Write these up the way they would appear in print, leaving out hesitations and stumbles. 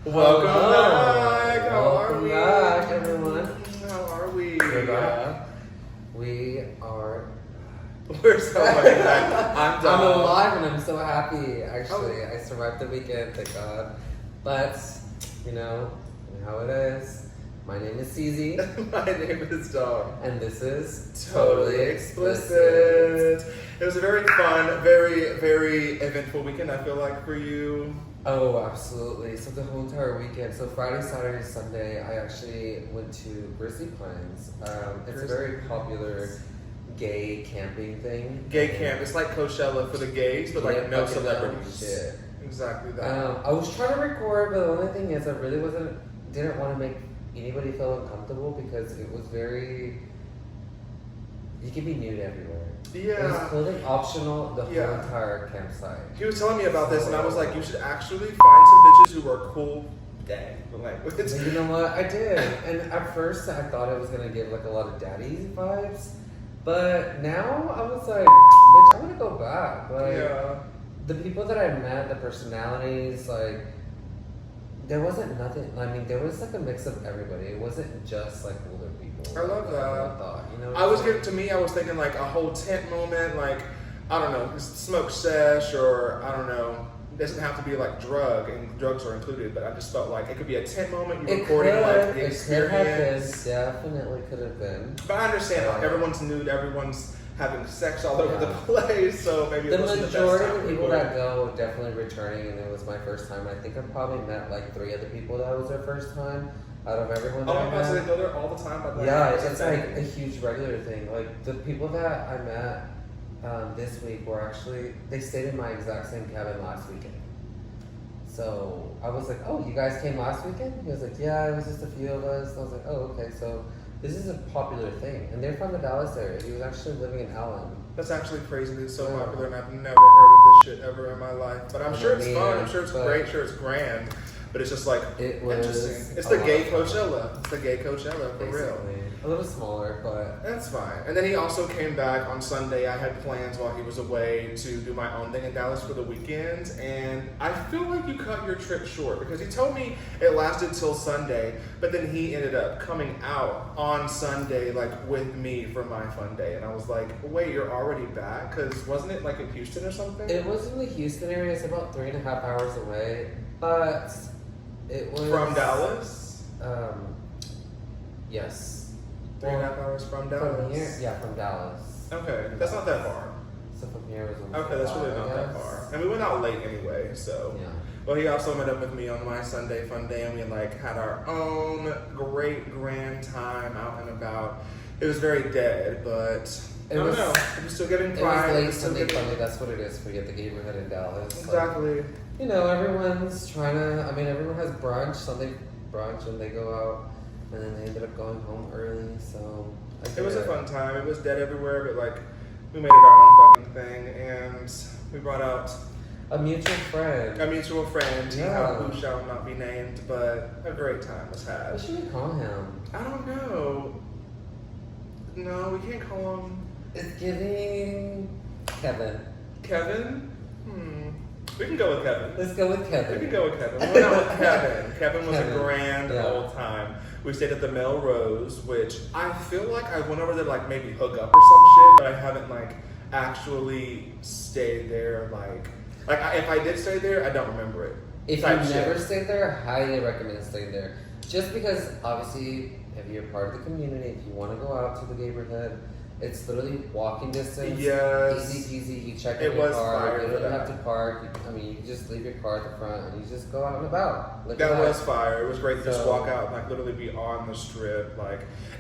Welcome back. Welcome back, everyone. How are we? We're back. We are. We're so fucking back. I'm done. I'm alive and I'm so happy. Actually, I survived the weekend, thank God. But you know how it is. My name is CZ. My name is Dog. And this is Totally Explicit. It was a very fun, very eventful weekend, I feel like, for you. Oh, absolutely. So the whole entire weekend. So Friday, Saturday, Sunday, I actually went to Grizzly Pines. It's a very popular gay camping thing. Gay camp. It's like Coachella for the gays, but like no celebrities. Shit. Exactly that. I was trying to record, but the only thing is I really didn't want to make anybody feel uncomfortable because it was very, you could be nude everywhere. Yeah. It was clothing optional the whole entire campsite. He was telling me about this, and I was like, you should actually find some bitches who are cool. Dang. Like, But you know what? I did. And at first I thought it was going to give like a lot of daddy vibes. But now I was like, bitch, I want to go back. Like, the people that I met, the personalities, like, there wasn't nothing. I mean, there was like a mix of everybody. It wasn't just like older people. I love that. I thought, you know. I was thinking like a whole tent moment, like I don't know, smoke sesh, or I don't know. It doesn't have to be like drugs are included, but I just felt like it could be a tent moment. You're recording like the experience. Definitely could have been. But I understand, like everyone's nude, everyone's having sex all over the place, so maybe the it wasn't majority the best time of people that go definitely returning, and it was my first time. I think I probably met like 3 other people that was their first time out of everyone that I met. So they go there all the time? It's like a huge regular thing. Like the people that I met this week were actually, they stayed in my exact same cabin last weekend. So I was like, oh, you guys came last weekend? He was like, yeah, it was just a few of us. I was like, oh, okay, so this is a popular thing. And they're from the Dallas area. He was actually living in Allen. That's actually crazy that it's so popular, and I've never heard of this shit ever in my life. But I'm sure it's fun, I'm sure it's great, sure it's grand. But it's just like, interesting. It's the gay Coachella. It's the gay Coachella, for real. A little smaller, but that's fine. And then he also came back on Sunday. I had plans while he was away to do my own thing in Dallas for the weekend. And I feel like you cut your trip short because he told me it lasted till Sunday, but then he ended up coming out on Sunday, like with me for my fun day. And I was like, wait, you're already back? Because wasn't it like in Houston or something? It was in the Houston area. It's about 3.5 hours away, but it was from Dallas. Yes. 3.5 hours from Dallas? From here? From Dallas. Okay, that's not that far. So from here was okay, that's really not that far. And we went out late anyway, so. Yeah. Well, he also met up with me on my Sunday fun day, and we like had our own great grand time out and about. It was very dead, but I don't know. It was still getting pride. It was late Sunday funny. That's what it is for you at the neighborhood in Dallas. Exactly. Like, you know, everyone's trying to. I mean, everyone has brunch, Sunday brunch, and they go out. And then they ended up going home early, so it was a fun time. It was dead everywhere, but like we made it our own fucking thing, and we brought out a mutual friend. Who shall not be named, but a great time was had. What should we call him? I don't know. No, we can't call him. It's giving Kevin. Kevin? We can go with Kevin. Let's go with Kevin. We can go with Kevin. We went out with Kevin. Kevin was a grand old time. We stayed at the Melrose, which I feel like I went over there like maybe hook up or some shit, but I haven't like actually stayed there. Like if I did stay there, I don't remember it. If you've never stayed there, I highly recommend staying there. Just because obviously, if you're part of the community, if you want to go out to the neighborhood, it's literally walking distance. Yes. Easy peasy. You check in your car. You don't have to park. You just leave your car at the front and you just go out and about. That was fire. It was great to just walk out and like literally be on the strip.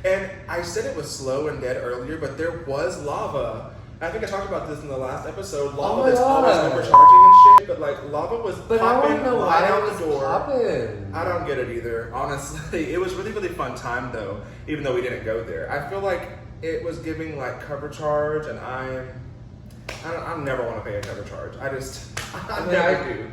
And I said it was slow and dead earlier, but there was lava. I think I talked about this in the last episode. Lava that's always overcharging and shit, but like lava was popping right out the door. I don't get it either, honestly. It was really, really fun time though, even though we didn't go there. I feel like it was giving like cover charge, and I never want to pay a cover charge. I never do.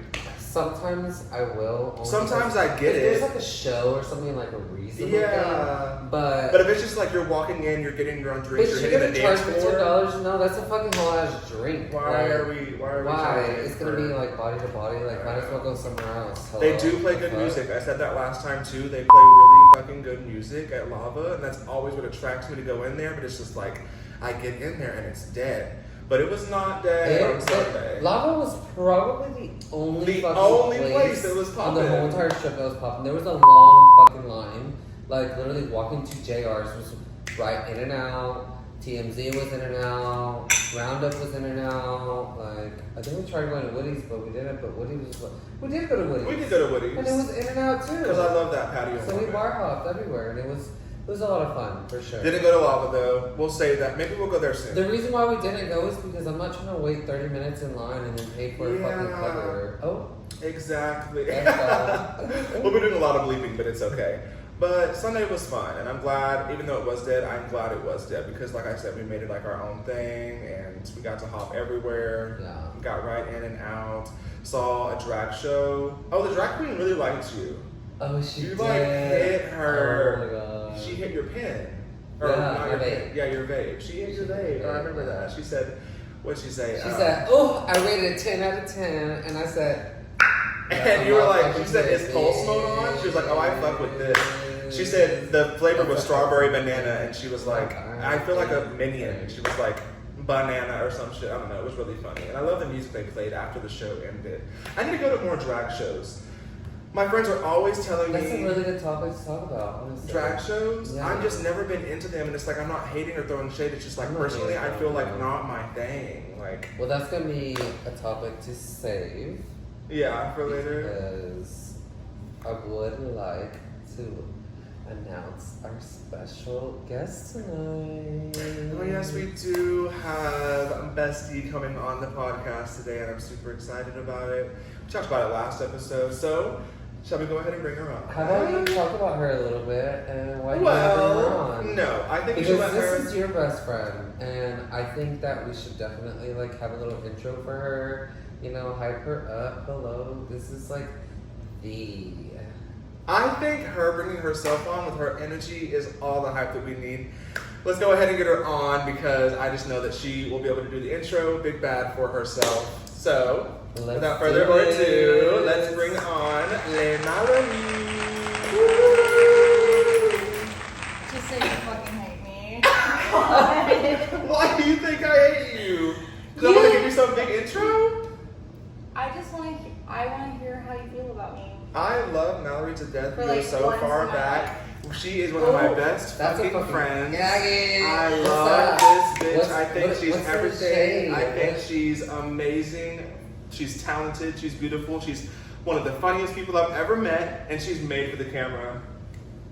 Sometimes I will. Sometimes I get if it. there's like a show or something like a reasonable Yeah. thing. But if it's just like you're walking in, you're getting your own drinks, but you're you're hitting the gonna dance charge me floor. $10? No, that's a fucking whole ass drink. Why like, are we charging It's gonna for- be like body to body. Like might as well go somewhere else. Hello? They do play The good fuck? music. I said that last time too. They play really fucking good music at Lava, and that's always what attracts me to go in there. But it's just like I get in there and it's dead. But it was not dead on Sunday. Lava was probably the only place that was on the popping. whole entire strip that was popping. There was a long fucking line. Like literally walking to JR's was right in and out. TMZ was in and out. Roundup was in and out. Like I think we tried going to Woody's, but we didn't. But Woody was like, we did go to Woody's. We did go to Woody's. And it was in and out too. Because I love that patio. So we bar hopped everywhere, and it was a lot of fun for sure. Didn't go to Lava though. We'll save that. Maybe we'll go there soon. The reason why we didn't go is because I'm not trying to wait 30 minutes in line and then pay for a fucking cover. Oh. Exactly. That's We'll be doing a lot of bleeping, but it's okay. But Sunday was fun, and I'm glad, even though it was dead, I'm glad it was dead because, like I said, we made it like our own thing, and we got to hop everywhere. Yeah. Got right in and out. Saw a drag show. Oh, the drag queen really liked you. Oh, she You did. like hit her. Oh my god. She hit your pin. Or Yeah, not my your vape. pin. Yeah, your vape. She hit your vape. I remember that. She said, what'd she say? She said, "Oh, I rated it 10 out of 10," and I said. And you were like, she said, is Pulse Mode on? She was like, oh, I fuck with this. She said the flavor was strawberry banana, and she was like, I feel like a minion. She was like, banana or some shit. I don't know. It was really funny. And I love the music they played after the show ended. I need to go to more drag shows. My friends are always telling That's a me really good topic to talk about, honestly. drag shows. Yeah. I've just never been into them, and it's like I'm not hating or throwing shade. It's just like I'm not personally, I hating, feel like no. not my thing. Like, Well, that's gonna be a topic to save yeah, for later. because I would like to announce our special guest tonight. Oh yes, we do have Bestie coming on the podcast today, and I'm super excited about it. We talked about it last episode, so shall we go ahead and bring her on? How about you talk about her a little bit and why you want to bring her on? No, I think we should Because let this her. is your best friend, and I think that we should definitely like have a little intro for her. You know, hype her up. Hello, this is like the. I think her bringing herself on with her energy is all the hype that we need. Let's go ahead and get her on because I just know that she will be able to do the intro, big bad for herself. So, Let's without further do ado, it. let's bring on Mallory. Just say you fucking hate me. Why do you think I hate you? Because I want to give you some big intro? I want to hear how you feel about me. I love Mallory to death. For We like go so once far in my back. She is one of my best That's a fucking friends. Yeah. I What's love that? this bitch. What's- I think what- she's what's her everything. shade? I think What- she's amazing. She's talented. She's beautiful. She's one of the funniest people I've ever met, and she's made for the camera.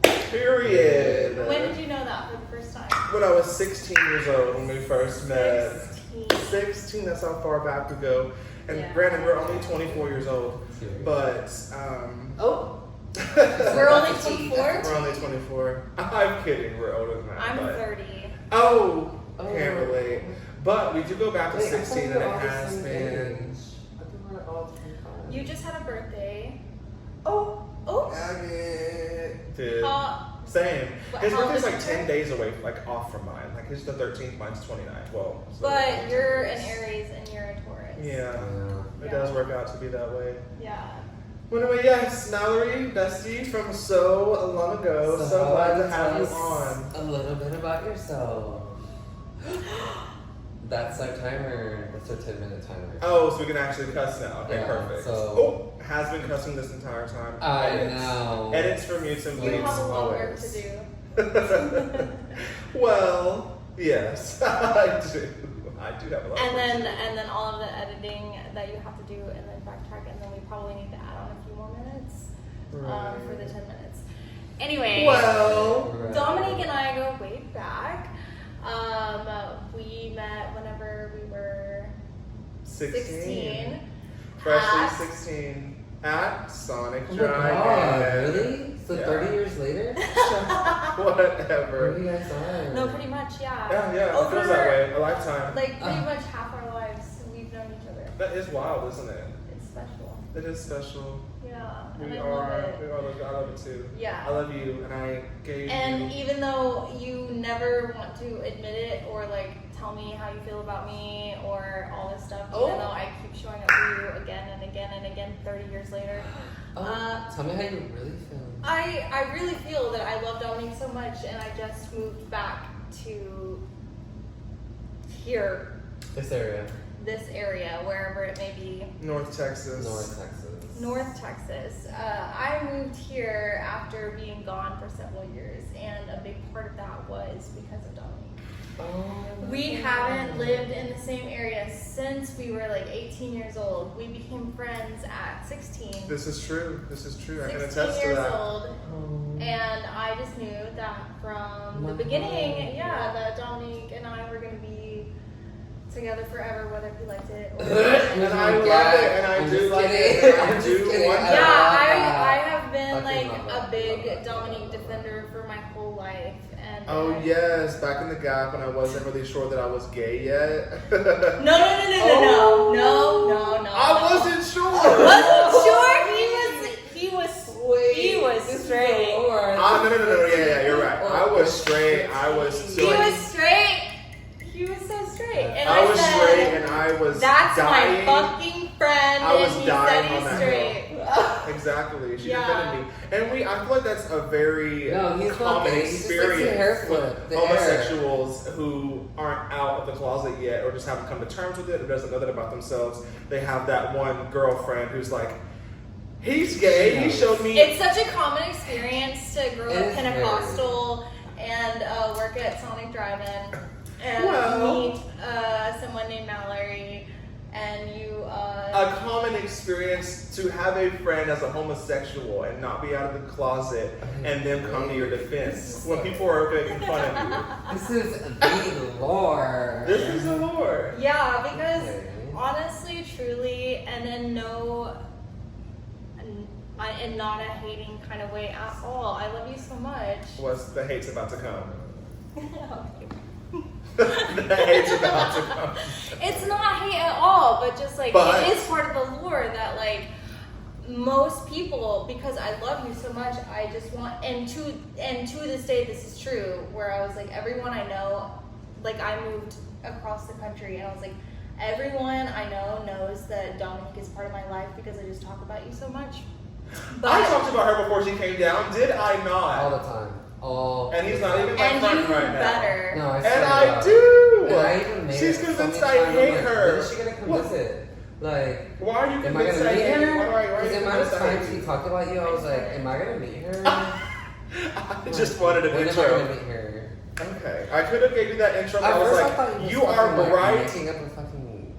Period. When did you know that for the first time? When I was 16 years old when we first met. 16. 16, that's how far back we go. And Yeah. granted, we're only 24 years old. But, Oh. We're only 24? we're only 24. I'm kidding, we're older than that. I'm but. 30. Oh, Oh. can't relate. But we do go back to Wait, I thought 16 we and were it all the has same been. age. I think we're all 25. You just had a birthday. Oh. Oh. Dude. How Same. His old birthday's is like your 10 days away, like off from mine. Like his the 13th, mine's 29. Well, so But you're an Aries and you're a Taurus. Yeah, Yeah. it does work out to be that way. Yeah. Well, anyway, yes, Mallory, bestie from so long ago. So glad to have you tell on. us a little bit about yourself. That's our timer. That's our 10-minute timer. Oh, so we can actually cuss now. Okay, Yeah, perfect. so- Oh, has been cussing this entire time. I Edits. know. Edits for mutes and You bleeps have a lot of work always. to do. Well, yes, I do. I do have a lot of work to do. And then all of the editing that you have to do and then backtrack and then we probably need to add on a few more minutes for the 10 minutes. Anyway, Well, Right. Dominique and I go way back. We met whenever we were 16. At- Freshly 16. At Sonic Oh my Drive. god, really? So Yeah. 30 years later? Whatever. Where you guys are? No, pretty much, yeah. Yeah, it feels that way. A lifetime. Like pretty much half our lives we've known each other. That is wild, isn't it? It's special. It is special. Yeah, and We I are. love it. We are. I love it too. Yeah. I love you, and I gave And you. even though you never want to admit it or like tell me how you feel about me or all this stuff, even though I keep showing up for you again and again and again 30 years later. Tell me how you really feel. I really feel that I love Dominique so much, and I just moved back to here, This area. this area, wherever it may be. North Texas. North Texas. I moved here after being gone for several years, and a big part of that was because of Dominique. We haven't lived in the same area since we were like 18 years old. We became friends at 16. This is true. I can 16 attest to years that. old. And I just knew that from the beginning, that Dominique and I were going to be together forever, whether he liked it or And I love it, and I do like it, and I do want it. Yeah, I have been Fucking like love a it. big Dominique defender for my whole life. And Oh yes, back in the Gap when I wasn't really sure that I was gay yet. No. I wasn't sure. Wasn't sure he was straight. No. Yeah, you're right. I was straight. I was He was straight. He was so straight. And I was said, straight, and I was that's dying. my fucking friend. I was and he dying said on he's that straight. Exactly. She Yeah. defended me, and I feel like that's a very No, he's not common gay. He just likes the hair experience flip, with the homosexuals who aren't out of the closet yet, or just haven't come to terms with it, or doesn't know that about themselves. They have that one girlfriend who's like, he's gay. He showed me. It's such a common experience to grow It up is Pentecostal and work at Sonic Drive-In and meet someone named Mallory, and you. A common experience to have a friend as a homosexual and not be out of the closet, and them come to your defense when people are making fun of you. This is the lore. This is the lore. Yeah, because Okay. honestly, truly, and in in not a hating kind of way at all. I love you so much. What's the hate's about to come? The hate's about to come. It's not hate at all, but just like But- it is part of the lore that like most people, because I love you so much, I just want and to this day this is true, where I was like, everyone I know, like I moved across the country and I was like, everyone I know knows that Dominique is part of my life because I just talk about you so much. But I talked about her before she came down, did I All not? the time. And he's not even my and friend you right now. better. No, I And swear to I God. do! And I even made She's it convinced so many I times, hate I'm like, her. When is she gonna come What? visit? Like, Why are you am I convinced gonna I meet hate you? her? Why are Because you the amount of convinced I times hate she you? talked about you, I was like, am I gonna meet her? I just wanted an When am I gonna intro. meet her? Okay, I could have gave you that intro, but At I was first I like, thought you was are fucking, like, bright. making up a fucking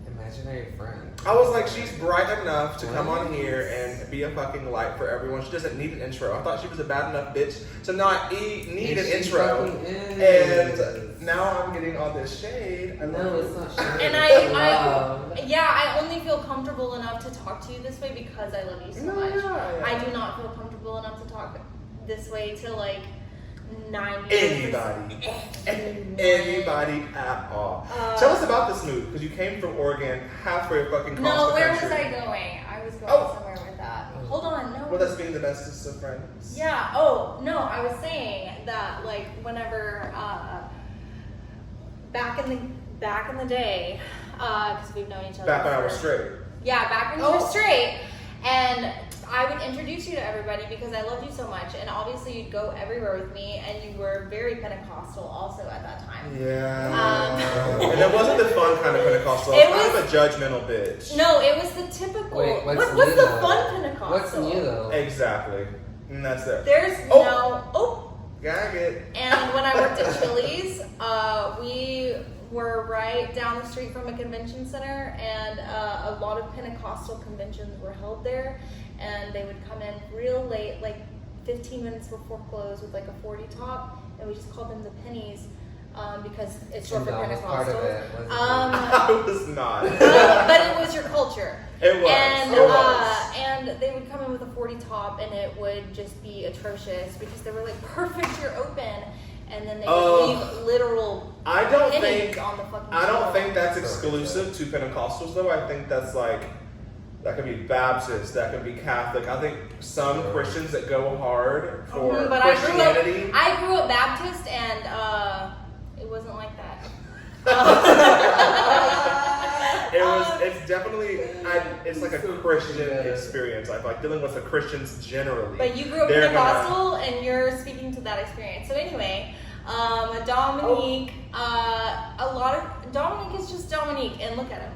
imaginary friend. I was like, she's bright enough to come on here and be a fucking light for everyone. She doesn't need an intro. I thought she was a bad enough bitch to not need an And she intro. fucking is. And now I'm getting all this shade. No, it's not shade. And It's I love. I only feel comfortable enough to talk to you this way because I love you so No, much. yeah. I do not feel comfortable enough to talk this way to like 90 Anybody at all. Tell us about this move, because you came from Oregon halfway fucking across No, the where was country. I going? I was going Oh. somewhere with that. Hold on, no. With us being the bestest of friends. Yeah. Oh no, I was saying that like whenever back in the day, because we've known each other. Back when I was for- straight. Yeah, back when you were straight, and I would introduce you to everybody because I loved you so much, and obviously you'd go everywhere with me, and you were very Pentecostal also at that time. Yeah. And it wasn't the fun kind of Pentecostal. It It was kind of a judgmental bitch. No, it was the typical. Wait, what's what's new the though? fun Pentecostal? What's new though? Exactly. And that's it. There's Oh. no. Oh. Gag it. And when I worked at Chili's, we were right down the street from a convention center, and a lot of Pentecostal conventions were held there, and they would come in real late, like 15 minutes before close with like a 40 top, and we just called them the pennies because it's short for And that was part of Pentecostals. it, wasn't it? I was not. But it was your culture. It was. And, It was. and they would come in with a 40 top, and it would just be atrocious because they were like, perfect, you're open. And then they would leave literal I don't pennies think on the fucking I don't floor. think that's exclusive to Pentecostals though. I think that's like That could be Baptist. That could be Catholic. I think some Christians that go hard for But Christianity. I grew up Baptist, and it wasn't like that. It's definitely, it's like a Christian experience. I like dealing with the Christians generally. But you grew up Pentecostal, and you're speaking to that experience. So anyway, Dominique, Dominique is just Dominique, and look at him.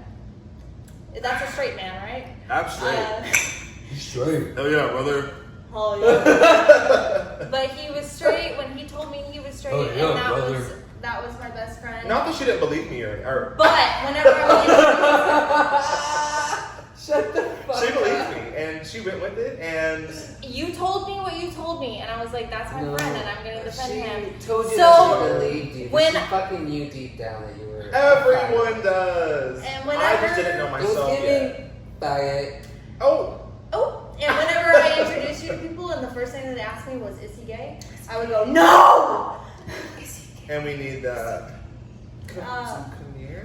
That's a straight man, right? Absolutely. He's straight. Oh yeah, brother. Oh yeah. But he was straight when he told me he was straight, and that was my best friend. Not that she didn't believe me, or but whenever I Shut the fuck she believed up. me, and she went with it, and you told me what you told me, and I was like, that's my friend, and I'm gonna defend him. She told you So, that she believed you. when- She fucking knew deep down that you were. everyone does. And I whenever- just didn't know It was myself giving yet. faggot. Oh, And whenever I introduced you to people, and the first thing that they asked me was, "Is he gay?" I would go, "No." Is he gay? and we need that. Uh, Come here.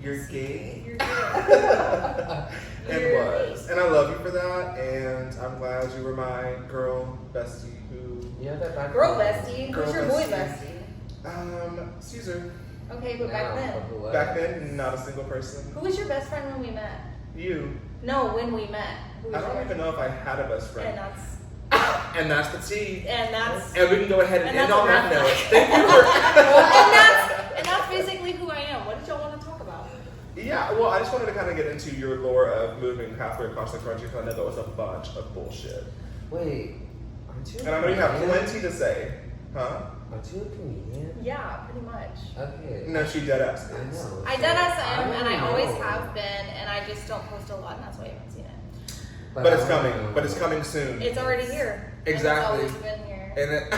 You're gay. You're gay. And You're was. And I love you for that, and I'm glad you were my girl bestie who You have that back. Girl bestie. Girl Who's your boy bestie. bestie? Caesar. Okay, but back then, Back then, not a single person. who was your best friend when we met? You. No, when we met. Who was I don't your even know if I had a best And friend. that's And that's the tea. and that's And we can go ahead and And end that's on a that wrap. note. Thank you for. and that's basically who I am. What did y'all want to talk about? Yeah, well, I just wanted to kind of get into your lore of moving halfway across the country because I know that was a bunch of bullshit. Wait, aren't you? And I know you have plenty to say. Huh? Aren't you a comedian? Yeah, pretty much. Okay. No, she dead ass I is. know. I deadass am, don't and I always know. have been, and I just don't post a lot, and that's why you haven't seen it. But it's I don't coming. know. But it's coming soon. It's already here. Exactly. And it's always been here. And it,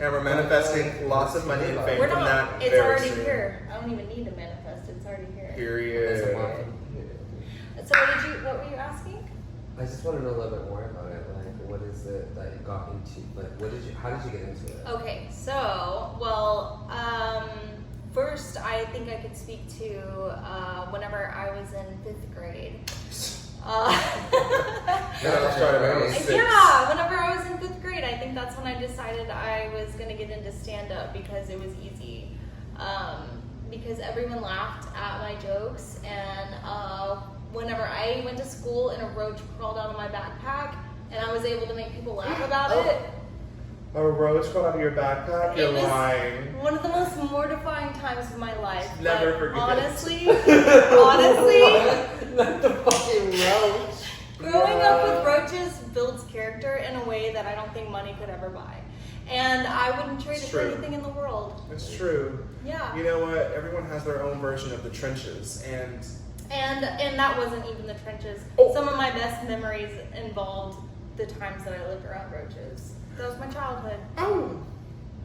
and we're manifesting lots of money and fame We're from not. that It's very already soon. here. I don't even need to manifest. It's already here. There's a Period. lot of- So what were you asking? I just want to know a little bit more about it. Like, what is it that you got into? Like, how did you get into it? Okay, so, first I think I could speak to whenever I was in 5th grade. And I was trying to make it 6. Yeah, whenever I was in 5th grade, I think that's when I decided I was going to get into stand-up because it was easy. Because everyone laughed at my jokes, and whenever I went to school and a roach crawled out of my backpack, and I was able to make people laugh about it. A roach crawled out of your backpack? You're It was lying. one of the most mortifying times of my life. Never but forget it. honestly, Not the fucking roach. growing up with roaches builds character in a way that I don't think money could ever buy. And I wouldn't trade It's it for true. anything in the world. It's true. Yeah. You know what? Everyone has their own version of the trenches, and And that wasn't even the trenches. Oh. Some of my best memories involved the times that I lived around roaches. That was my childhood. oh,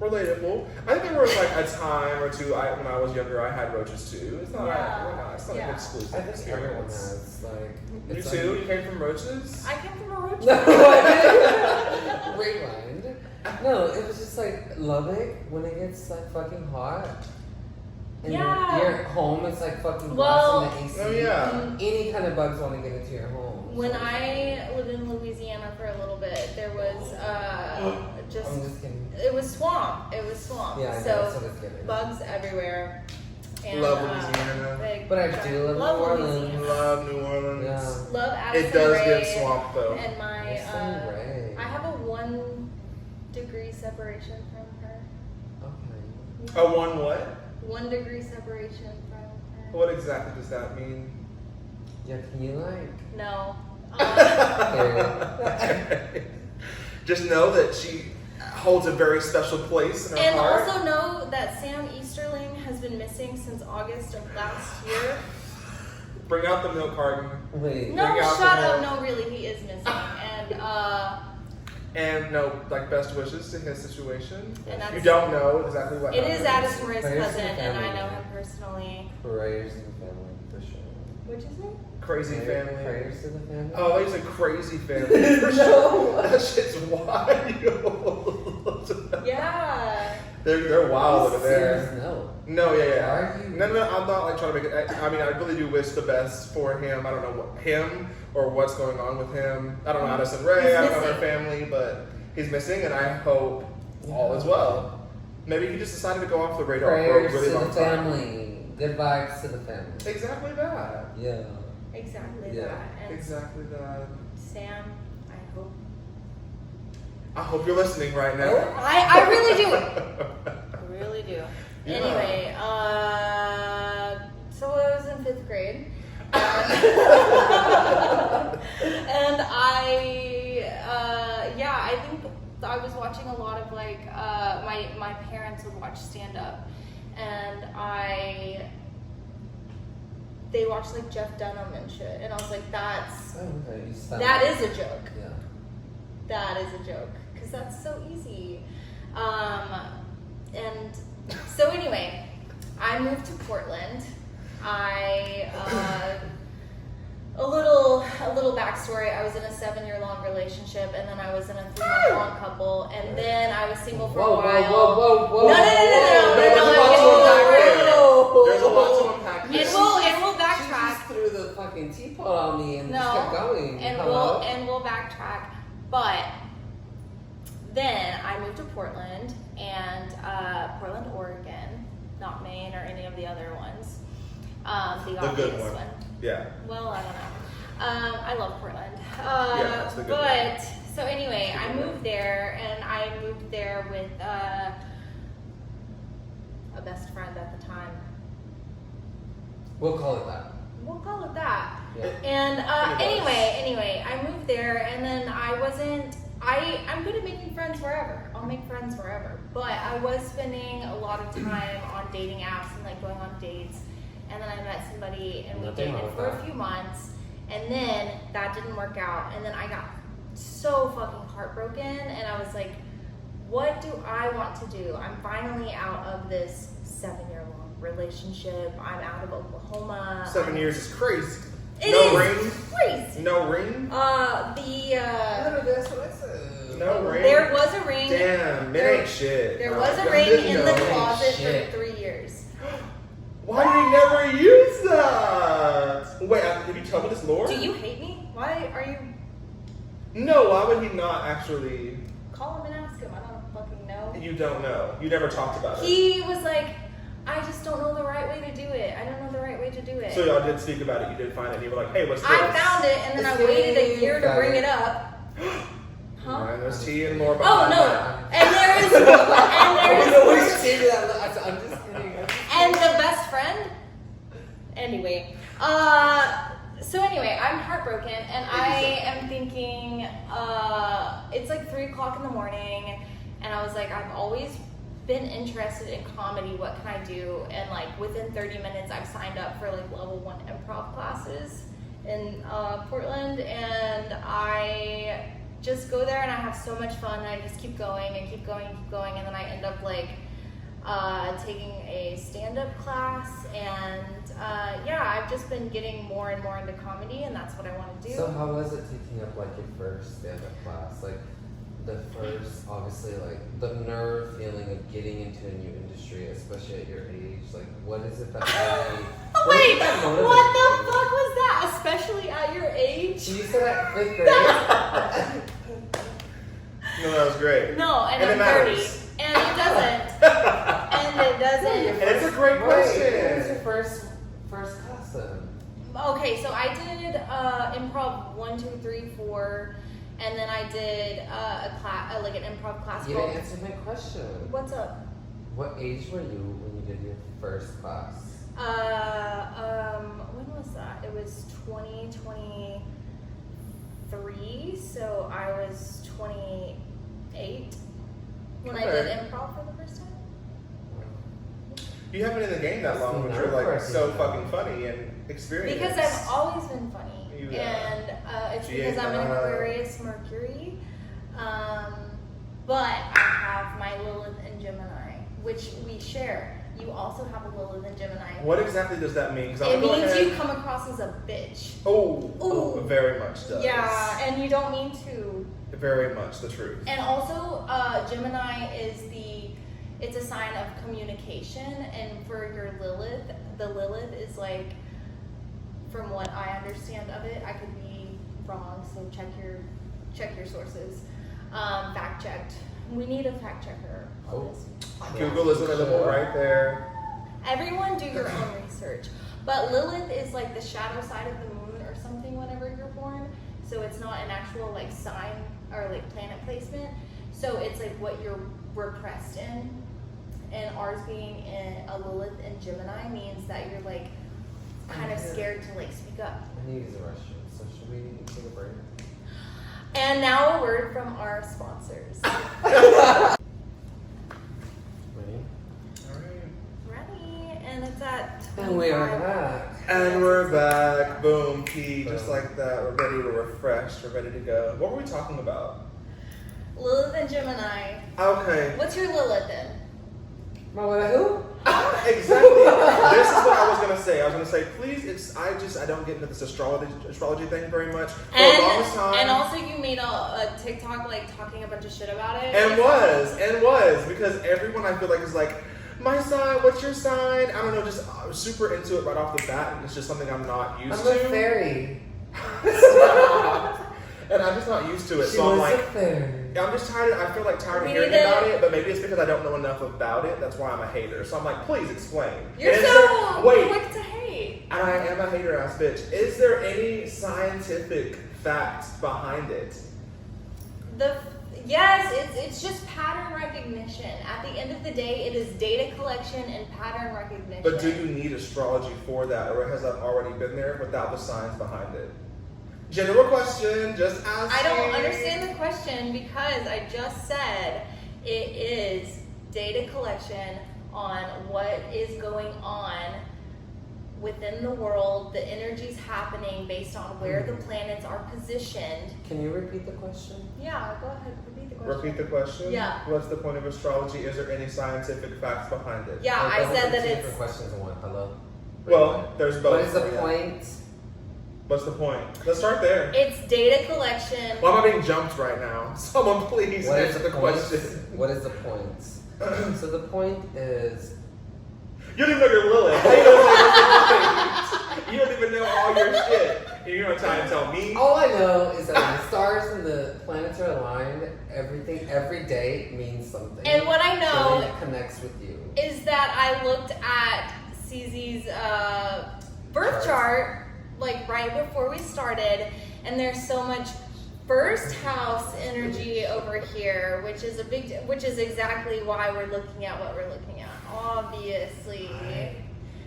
relatable. I think there was like a time or two when I was younger, I had roaches too. It's not, it's not Yeah. an exclusive I think everyone experience. has. Like, You it's too? like- You came from roaches? I came from a roach. No, I didn't. Rewind. No, it was just like Lubbock when it gets like fucking hot. And Yeah. your home is like fucking Well- glass in the AC. Oh, yeah. Any kind of bugs want to get into your home. When So- I lived in Louisiana for a little bit, there was I'm just kidding. it was swamp. It was swamp. Yeah, I know, so that's what it's getting. bugs everywhere. And, Love Louisiana. big- But I do love New Orleans. Louisiana. Love New Orleans. Yeah. Love Addison It does Rae get swamped though. And my Addison Rae. I have a 1-degree separation from her. Okay. A one what? 1-degree separation from her. What exactly does that mean? Yeah, can you like? No. Just know that she holds a very special place in her And heart. also know that Sam Easterling has been missing since August of last year. Bring out the milk carton. Wait. No, Bring out shut the up. milk. No, really, he is missing. And no, like best wishes to his situation. And that's- You don't know exactly what It is happened. Addison Rae's Prayers to cousin, the and I family. know him personally. Prayers to the family for sure. What's his name? Crazy family. Prayers to the family. Oh, he's a crazy family. For sure. That shit's wild. Yeah. They're wild over there. Serious note. No, yeah. Are you? No, I'm not like trying to make it. I mean, I really do wish the best for him. I don't know him or what's going on with him. I don't know Addison Rae. I don't know her family, but he's missing, and I hope all is well. Maybe he just decided to go off the radar Prayers for a really to long the time. family. Good vibes to the family. Exactly that. Yeah. Exactly Yeah. that. And Exactly that. Sam, I hope you're listening right now. I really do. I really do. Yeah. Anyway, so I was in 5th grade. And I think I was watching a lot of like, my parents would watch stand up, and they watched like Jeff Dunham and shit, and I was like, that is a joke. Yeah. That is a joke, because that's so easy. And so anyway, I moved to Portland. A little backstory. I was in a 7-year-long relationship, and then I was in a 3-month-long couple, and then I was single for a while. Whoa. No. There's a lot to unpack. And we'll She backtrack. just threw the fucking teapot on me and just No, kept going. and Hello? we'll backtrack. But then I moved to Portland, and Portland, Oregon, not Maine or any of the other ones. The good obvious one. Yeah. Well, I don't know. I love Portland. Yeah, it's the good one. So anyway, I moved there, and I moved there with a best friend at the time. We'll call it that. We'll call it that. Yeah. And anyway, I moved there, and then I'm good at making friends wherever. I'll make friends wherever. But I was spending a lot of time on dating apps and like going on dates. And then I met somebody, and we Nothing wrong dated with for a that. few months, and then that didn't work out. And then I got so fucking heartbroken, and I was like, what do I want to do? I'm finally out of this 7-year-long relationship. I'm out of Oklahoma. 7 years is crazy. It No is ring? crazy. No ring? That's what I said. No ring? There was a ring. Damn, it ain't shit. There No, was a no, ring in the no. closet shit. for 3 years. Why did he never use that? Wait, have you told me this lore? Do you hate me? Why are you? No, why would he not actually? Call him and ask him. I don't fucking know. You don't know. You never talked about it. He was like, I just don't know the right way to do it. I don't know the right way to do it. So y'all did speak about it. You did find it. And you were like, hey, what's this? I found it, and then I waited a year to bring it up. Huh? Right, there's tea and more Oh behind no! that. And there is, I'm just kidding. and the best friend. Anyway, so anyway, I'm heartbroken, and I am thinking, it's like 3:00 in the morning, and I was like, I've always been interested in comedy. What can I do? And like within 30 minutes, I've signed up for like level 1 improv classes in Portland, and I just go there and I have so much fun, and I just keep going and keep going and keep going, and then I end up like taking a stand-up class, and I've just been getting more and more into comedy, and that's what I want to do. So how was it taking up like your first stand-up class? Like the first, obviously, like the nerve feeling of getting into a new industry, especially at your age. Like, what is it that really? Wait, what the fuck was that? Especially at your age? You said at 5th grade. No, that was great. No, and And I'm it 30. matters. And it doesn't. And it doesn't. And it's a great Wait, what was question. your first class then? Okay, so I did improv 1, 2, 3, 4, and then I did a class, like an improv class You called. didn't answer my question. What's up? What age were you when you did your first class? When was that? It was 2023, so I was 28 when I did improv for the first time. You haven't been in the game that long, but you're like so fucking funny and experienced. Because I've always been funny, Yeah. and it's She because ain't I'm an gonna- Aquarius Mercury. But I have my Lilith and Gemini, which we share. You also have a Lilith and Gemini. What exactly does that mean? 'Cause It I'm going means ahead. you come across as a bitch. Oh, very much does. Yeah, and you don't mean to. Very much the truth. And also, Gemini is it's a sign of communication. And for your Lilith, the Lilith is like, from what I understand of it, I could be wrong, so check your sources. Fact checked. We need a fact checker on this. Google is available right there. Everyone do your own research. But Lilith is like the shadow side of the moon or something whenever you're born. So it's not an actual like sign or like planet placement. So it's like what you're repressed in. And ours being in a Lilith and Gemini means that you're like kind of scared to like speak up. I need to use the restroom, so should we take a break? And now a word from our sponsors. Ready? Ready? And it's at And we are back. And we're back. Boom, pee, just like that. We're ready, we're refreshed, we're ready to go. What were we talking about? Lilith and Gemini. Okay. What's your Lilith in? Who? Exactly. This is what I was gonna say. I was gonna say, please. I don't get into this astrology thing very much. For the longest time. And also, you made a TikTok like talking a bunch of shit about it. And was because everyone I feel like is like, my sign. What's your sign? I don't know. Just super into it right off the bat, and it's just something I'm not used to. I'm a fairy. And I'm just not used to it. She so I'm was like, a fairy. I'm just tired. I feel like tired of hearing about it, but maybe it's because I don't know enough about it. That's why I'm a hater. So I'm like, please explain. You're so quick to hate. And I am a hater ass bitch. Is there any scientific facts behind it? Yes, it's just pattern recognition. At the end of the day, it is data collection and pattern recognition. But do you need astrology for that, or has that already been there without the science behind it? General question, just asking. I don't understand the question because I just said it is data collection on what is going on within the world, the energies happening based on where the planets are positioned. Can you repeat the question? Yeah, go ahead, repeat the question. Repeat the question? Yeah. What's the point of astrology? Is there any scientific facts behind it? Yeah, I said that it's... For questions in one. Hello? Well, there's both. What is the point? What's the point? Let's start there. It's data collection. Why am I being jumped right now? Someone please answer the question. What is the point? So the point is... You don't even know your Lilith. How you know what's the point? You don't even know all your shit. And you're going to try and tell me? All I know is that when the stars and the planets are aligned, everything, every day means something. And what I know it connects with you. Is that I looked at CZ's birth chart like right before we started, and there's so much first house energy over here, which is exactly why we're looking at what we're looking at. Obviously,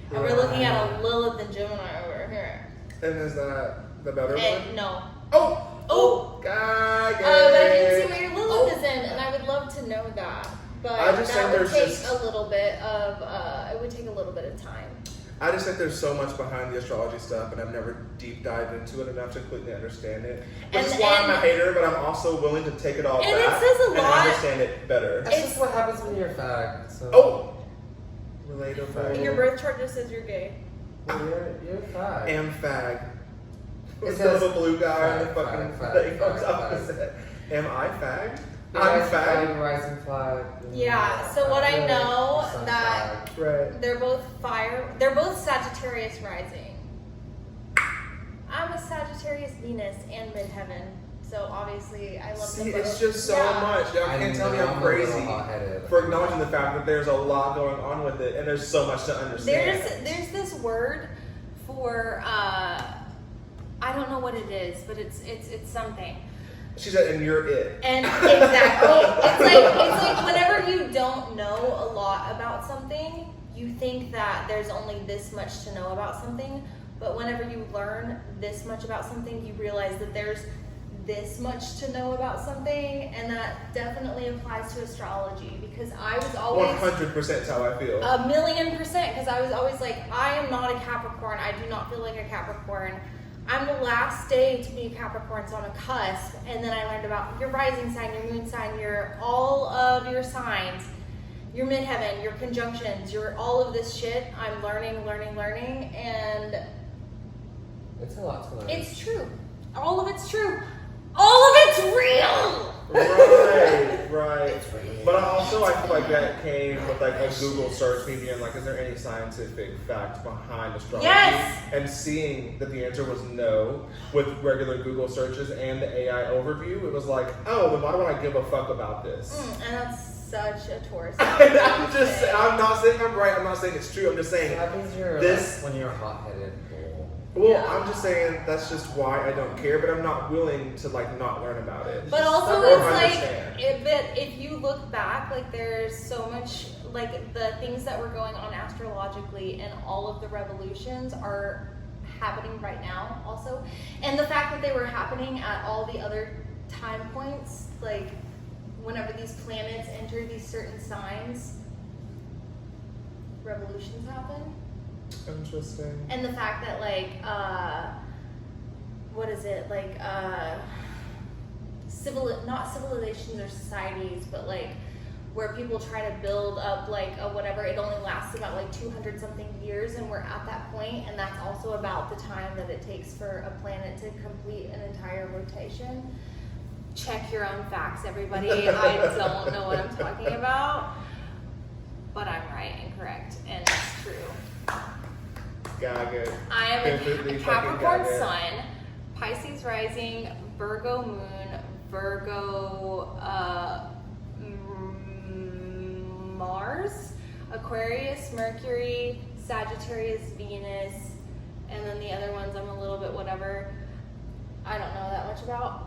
and we're looking at a Lilith and Gemini over here. And is that the better one? No. Oh! God, But I didn't see where your Lilith is in, and I would love to know that. But I just that think would there's take a little bit of it would take a little bit of time. I just think there's so much behind the astrology stuff, and I've never deep dived into it enough to completely understand it. Which is why I'm a hater, but I'm also willing to take it all back it says a and lot. understand it better. That's just what happens when you're a fag. So. Oh! Relatable. Your birth chart just says you're gay. Well, you're a fag. Am fag. It It's says the blue guy in the fag, fucking fag, thing fag, on top fag. of it. Am I fag? Your I'm rising flag, fag. rising flag. Yeah, so what I know Sun that flag. Right. they're both fire. They're both Sagittarius rising. I'm a Sagittarius Venus and midheaven, so obviously I love them See, both. it's just so Yeah. much. Y'all can't tell me I'm crazy for acknowledging the fact that there's a lot going on with it, and there's so much to understand. There's this word for I don't know what it is, but it's something. She said, and you're it. And exactly, it's like whenever you don't know a lot about something, you think that there's only this much to know about something. But whenever you learn this much about something, you realize that there's this much to know about something, and that definitely applies to astrology. Because I was always 100% how I feel. 1,000,000%. Because I was always like, I am not a Capricorn. I do not feel like a Capricorn. I'm the last day to be a Capricorn, so I'm a cusp. And then I learned about your rising sign, your moon sign, your all of your signs, your midheaven, your conjunctions, your all of this shit. I'm learning, and it's a lot to learn. it's true. All of it's true. All of it's real. Right. It's really But also, I feel like that came like a Google search, me being like, is there any scientific fact behind astrology? Yes! And seeing that the answer was no with regular Google searches and the AI overview, it was like, oh, then why do I give a fuck about this? And that's such a Taurus. And I'm not saying I'm right, I'm not saying it's true, I'm just saying What happens you're, this. like, when you're hot-headed? Well, Yeah. I'm just saying that's just why I don't care, but I'm not willing to like not learn about it. But also, Or it's like, understand. if you look back, like there's so much, like the things that were going on astrologically and all of the revolutions are happening right now also. And the fact that they were happening at all the other time points, like whenever these planets enter these certain signs, revolutions happen. Interesting. And the fact that like what is it, like not civilizations or societies, but like where people try to build up like a whatever, it only lasts about like 200 something years, and we're at that point, and that's also about the time that it takes for a planet to complete an entire rotation. Check your own facts, everybody. I don't know what I'm talking about, but I'm right and correct, and it's true. Gaga. I am Completely a fucking Capricorn gaga. sun, Pisces rising, Virgo moon, Virgo Mars, Aquarius Mercury, Sagittarius Venus, and then the other ones I'm a little bit whatever. I don't know that much about.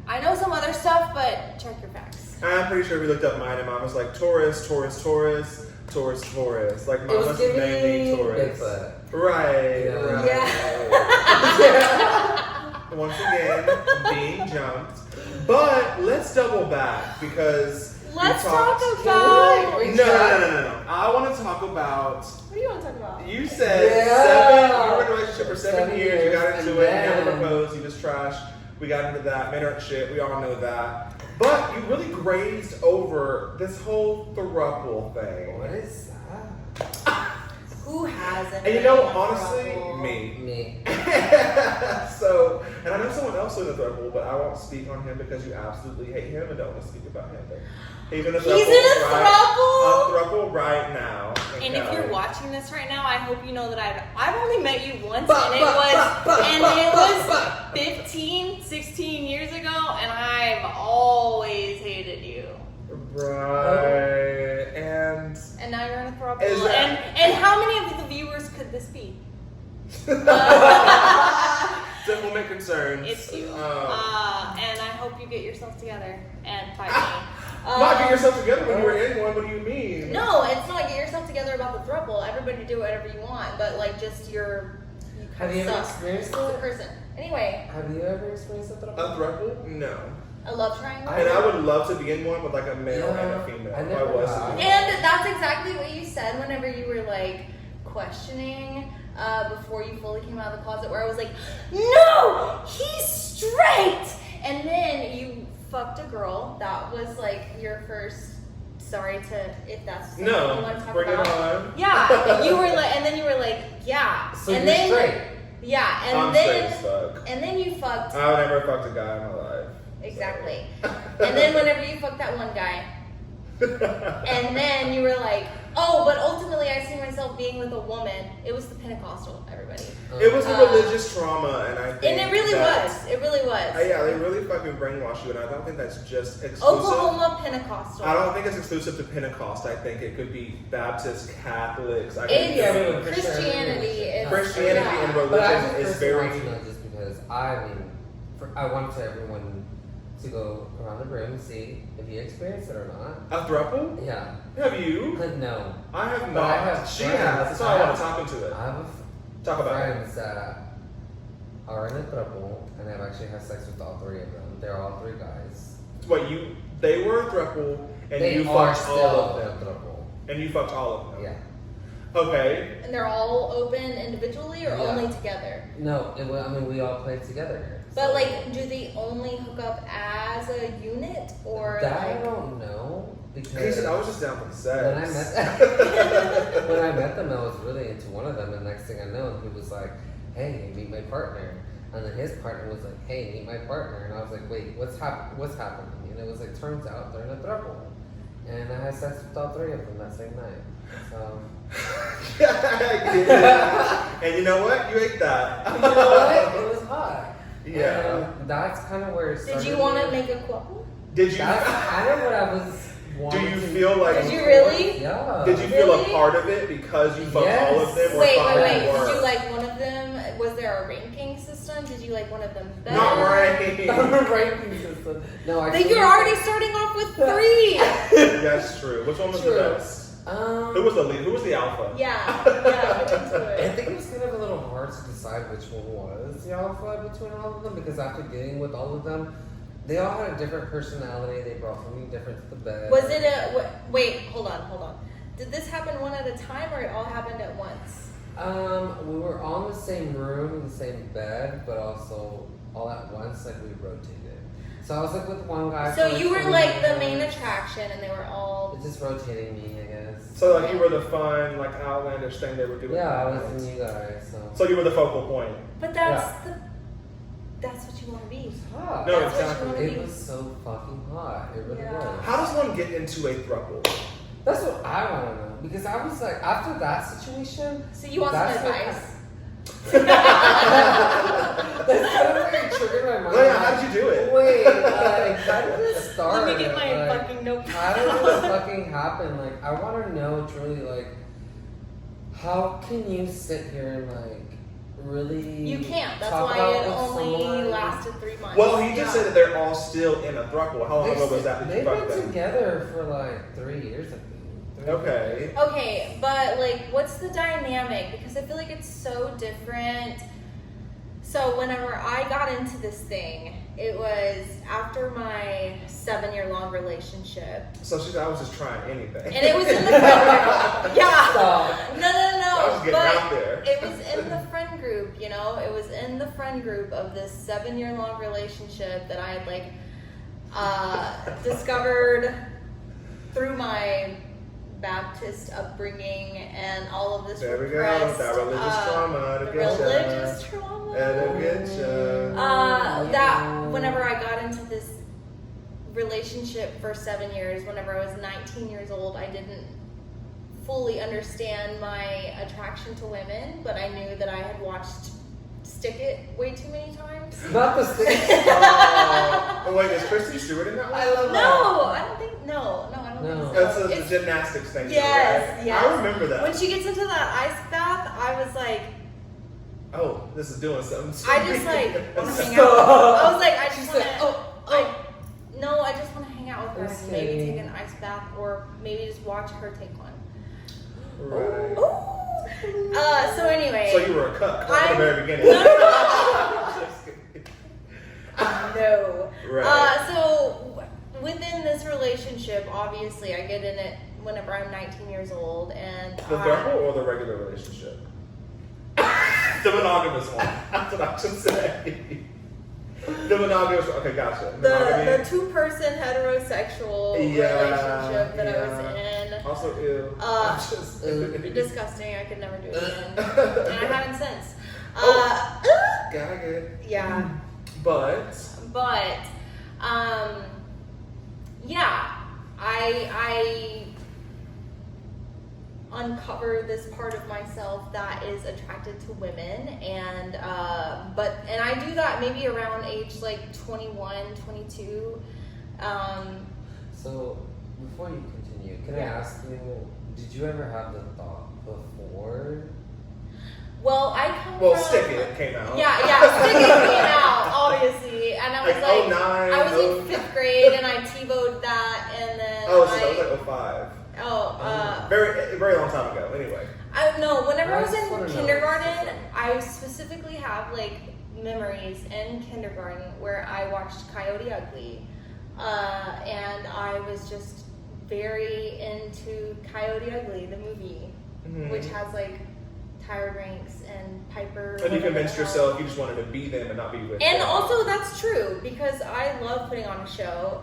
I know some other stuff, but check your facts. I'm pretty sure we looked up mine and mom was like Taurus, Taurus, Taurus, Taurus, Taurus. Like It mom was must have named me giving Taurus. Bigfoot. Right, Yeah. right. Once again, being jumped. But let's double back because Let's we talk talked. about. No. I want to talk about. What do you want to talk about? You said you were in a relationship for 7 years, you got into it, you never proposed, you just trashed. We got into that, men aren't shit, we all know that. But you really grazed over this whole throuple thing. What is that? Who hasn't? And you know, been in a honestly, throuple? Me. So, and I know someone else in the throuple, but I won't speak on him because you absolutely hate him and don't want to speak about him. But he's in a throuple. He's in a throuple? A throuple right now. And if you're watching this right now, I hope you know that I've only met you once, But- and it was 15, 16 years ago, and I've always hated you. Right. And now you're in a throuple. Is that- And how many of the viewers could this be? Gentleman concerns. It's you. Um, And I hope you get yourself together and fight me. Not get yourself together when you were in one. What do you mean? No, it's not get yourself together about the throuple. Everybody do whatever you want, but like just you Have you ever suck experienced as a it? person. Anyway, Have you ever experienced a A throuple? throuple? No. a love triangle. And I would love to be in one with like a male and a Yeah, female. I If never was have. to do And that's exactly what you said whenever you were like questioning before you fully came out of the closet, where I was like, no, he's straight. And then you fucked a girl. That was like your first. Sorry if that's something you want to No, talk bring it about. on. Yeah, and you were like, and then you were like, yeah, So and you're then straight. yeah, and I'm then straight as fuck. and then you fucked I've never fucked a guy in my life. exactly, and then whenever you fucked that one guy. And then you were like, oh, but ultimately I see myself being with a woman. It was the Pentecostal, everybody. It was a religious trauma, and I think And it really that- was. It really was. Yeah, they really fucking brainwash you, and I don't think that's just exclusive. Oklahoma Pentecostal. I don't think it's exclusive to Pentecost. I think it could be Baptist, Catholics. I It's Yeah, I mean, Christianity. It's, Christianity yeah. and But I religion just is very. personally want to know just because I want everyone to go around the room and see if you experience it or not. A throuple? Yeah. Have you? No. I have But not. I have She friends. has. That's why I want to talk into it. I have Talk about it. friends that are in a throuple and have actually had sex with all three of them. They're all three guys. What they were a throuple, and They you are fucked still all of in them. a throuple. And you fucked all of them. Yeah. Okay. And they're all open individually or Yeah. only together? No, we all played together. But So- like, do they only hook up as a unit or that I like? don't know He because said I was just down for the sex. when I met them, I was really into one of them, and next thing I know, he was like, "Hey, meet my partner," and then his partner was like, "Hey, meet my partner," and I was like, "Wait, what's happening?" And it was like, turns out they're in a throuple, And I had sex with all 3 of them that same night. So. And you know what? You ate that. You know what? It was hot. Yeah. And that's kind of where it started. Did you want to make a couple? Did you? That's kind of what I was Do wanting you to feel like? Did you really? Yeah. Did you feel a Really? part of it because you fucked Yes. all of them? Or Wait. thought they Did were? you like one of them? Was there a ranking system? Did you like one of them better? Not right. ranking system. No, I. Like you're already starting off with 3. That's true. Which one was True. the best? Who was the lead? Who was the alpha? Yeah. Get into I it. think it was kind of a little hard to decide which one was the alpha between all of them because after getting with all of them, they all had a different personality. They brought something different to the bed. Was it a wait? Hold on. Did this happen one at a time, or it all happened at once? We were all in the same room, the same bed, but also all at once, like we rotated. So I was like with one guy. So for you were 20 like the minutes. main attraction, and they were all. It's just rotating me, I guess. So like you were the fun, like outlandish thing they were doing. Yeah, I was the new guy, so. So you were the focal point. But that's what you want to be. Hot. No, That's what you exactly. wanna It be. was so fucking hot. It really Yeah. was. How does one get into a throuple? That's what I want to know because I was like, after that situation, So you want some That's what- advice? that's kind of like triggered my mind. Oh yeah, how did you do it? Wait, how did this start? Let me get my Like, fucking notebook. how did this fucking happen? Like, I want to know truly, like, how can you sit here and like really? You can't. That's talk why about it with only someone? lasted 3 months. Well, he just Yeah. said that they're all still in a throuple. How long ago was that? Did They've you fuck been them? together for like 3 years, I think. 3 Okay. Okay, but like, what's the dynamic? Because I feel like it's so different. So whenever I got into this thing, it was after my 7-year-long relationship, So I was just trying anything. and it was in the friend group. Yeah. Stop. No. I was getting But out there. it was in the friend group. You know, it was in the friend group of this 7-year-long relationship that I had like discovered through my Baptist upbringing and all of this There we go. repressed, That religious trauma to the get ya. religious trauma. It'll get ya. That whenever I got into this relationship for 7 years, whenever I was 19 years old, I didn't fully understand my attraction to women, but I knew that I had watched Stick It way too many times. Not the stick. Oh, wait, is Kristen Stewart in that one? I love No, I don't think. No, I don't No. think so. That's a It's- gymnastics thing. too, Yes, right? yes. I remember that. When she gets into that ice bath, I was like, Oh, this is doing something. I just like want to hang Stop. out. I was like, I just want said, to. No, I just want to hang out with her and maybe Okay. take an ice bath or maybe just watch her take one. Right. So anyway. So you were a cuck from I'm- the very beginning. No. Right. So within this relationship, obviously, I get in it whenever I'm 19 years old, and The throuple or the regular relationship? The monogamous one. That's what I should say. The monogamous. Okay, gotcha. Monogamy. the 2-person heterosexual relationship that I was in. Also, ew. Uh, Just- Disgusting. I could never do it again, and I haven't since. Got it. Yeah. But yeah, I uncover this part of myself that is attracted to women, and I do that maybe around age like 21, 22. So, before you continue, can I Yeah. ask you, did you ever have the thought before? Well, I come well, from Stick It came out. Yeah, Stick It came out, obviously, and I was Like like, 09, I was in 5th grade, and I TiVo'd that, and then Oh, so that was like 05. Very, very long time ago. Anyway. I no. Whenever I was I just wanna in know. kindergarten, I specifically have like memories in kindergarten where I watched Coyote Ugly, and I was just very into Coyote Ugly, the movie, Mhm. which has like Tyra Banks and Piper. And you whatever convinced the hell. yourself you just wanted to be them and not be with And them. also, that's true because I love putting on a show,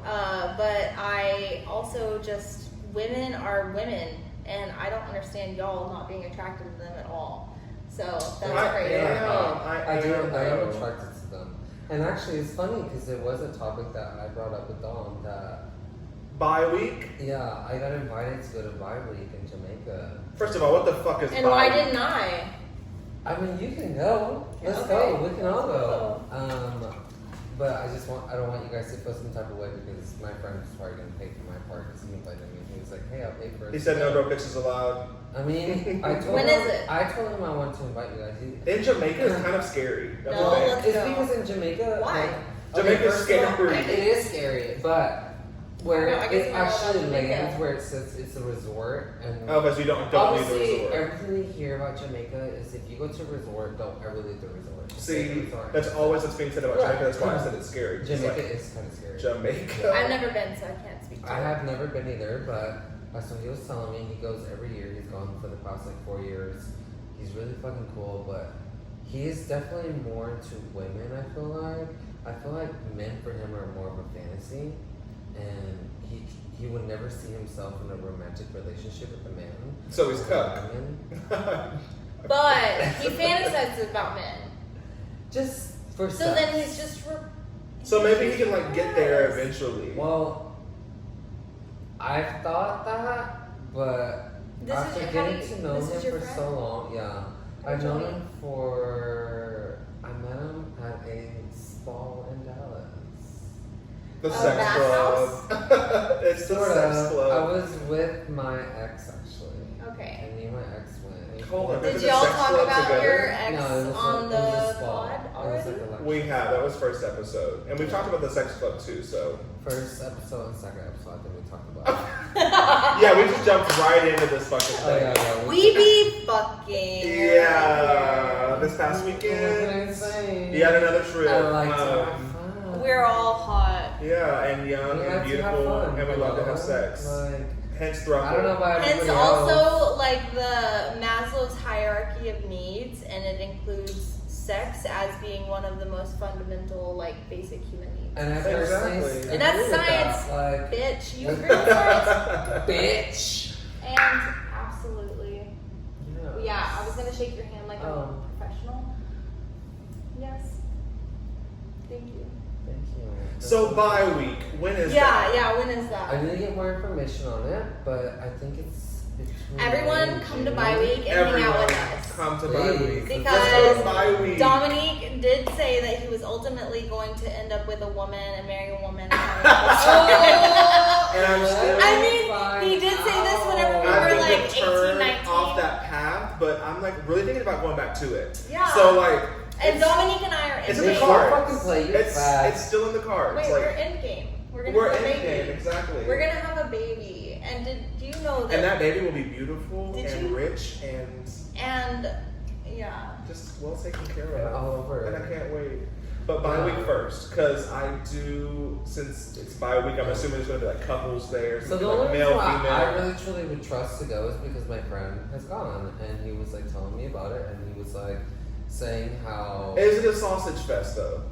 but I also just, women are women, and I don't understand y'all not being attracted to them at all. So that's crazy. I am know. attracted to them. And actually, it's funny because it was a topic that I brought up with Dom that Bye week. Yeah, I got invited to go to bye week in Jamaica. First of all, what the fuck is And bye why week? didn't I? I mean, you can go. Let's Okay. go. We can all go. But I don't want you guys to feel some type of way because my friend was probably gonna pay for my part because he invited me. He was like, "Hey, I'll pay for it." He said no broke bitches allowed. I mean, I told When him. is it? I told him I wanted to invite you guys. In Jamaica is kind of scary. That's No, the thing. let's It's go. because in Jamaica, Why? Jamaica's first of all, scary. It is scary, but where No, I guess it we know actually about Jamaica. lands, where it says it's a resort, and Oh, but you don't leave the obviously resort. everything you hear about Jamaica is if you go to a resort, don't ever leave the resort. Just stay at the See, resort. that's always what's being said about Right. Jamaica. That's why I said it's scary. It's Jamaica like, is kind of scary. Jamaica. I've never been, so I can't speak to I it. have never been either, but that's what he was telling me. He goes every year. He's gone for the past like 4 years. He's really fucking cool, but he is definitely more into women. I feel like men for him are more of a fantasy, and he would never see himself in a romantic relationship with a man. So he's Or cut. women. But he fantasizes about men. Just for So sex. then he's just. So maybe he can like get there eventually. Well, I've thought that, but This is after your- how getting do you- to know this is him your for friend? so long, yeah, I've known him for. I met him at a spa in Dallas. The Oh, sex that club. It's the Sort sex of. I club. was with my ex actually, Okay. and me and my ex went. Hold on. Did Is it y'all sex talk club about together? your ex No, it was on it was the a spa. pod It was already? like a lecture. We have. That was first episode. And we talked about the sex club too, so. First episode and second episode, I think we talked about. Yeah, we just jumped right into this fucking Oh thing. yeah. We be fucking. Yeah, this past What can I weekend, say? he had another trip. I like to have fun. We're all hot. Yeah, and young We and like to have beautiful, fun, and we love to have you know? sex. Like, Hence, throuple. I don't know about Hence, everybody else. also like the Maslow's hierarchy of needs, and it includes sex as being one of the most fundamental, like basic human needs. And I Exactly. personally And that's agree with science. that. Like, Bitch, you agree with science? bitch. And absolutely. Yeah. Yeah, I was gonna shake your hand like a Oh. professional. Yes. Thank you. Thank you. So, bye week. When is Yeah, that? yeah, when is I that? need to get more information on it, but I think it's between Everyone May come to and bye June. week and hang out Everyone, with us. come to bye Please. week. Because Let's go to bye week. Dominique did say that he was ultimately going to end up with a woman and marry a woman. And have a And I'm still. I mean, he did say this whenever we I've were been like 18, turned 19. off that path, but I'm like really thinking about going back to it. Yeah. So like, And it's- Dominique and I are it's in in the game. cards. Don't fucking play, you're It's fast. still in the cards. Wait, like we're in game. We're gonna we're have a in baby. game exactly. We're gonna have a baby. And do you know that? and that baby will be beautiful Did and you- rich and And yeah. just well taken care And of. all over. And I can't wait. But bye week first, because I do, since it's bye week, I'm assuming there's going to be like couples there. So So the like only male, reason why female. I really truly would trust to go is because my friend has gone, and he was like telling me about it, and he was like saying how Is it a sausage fest though?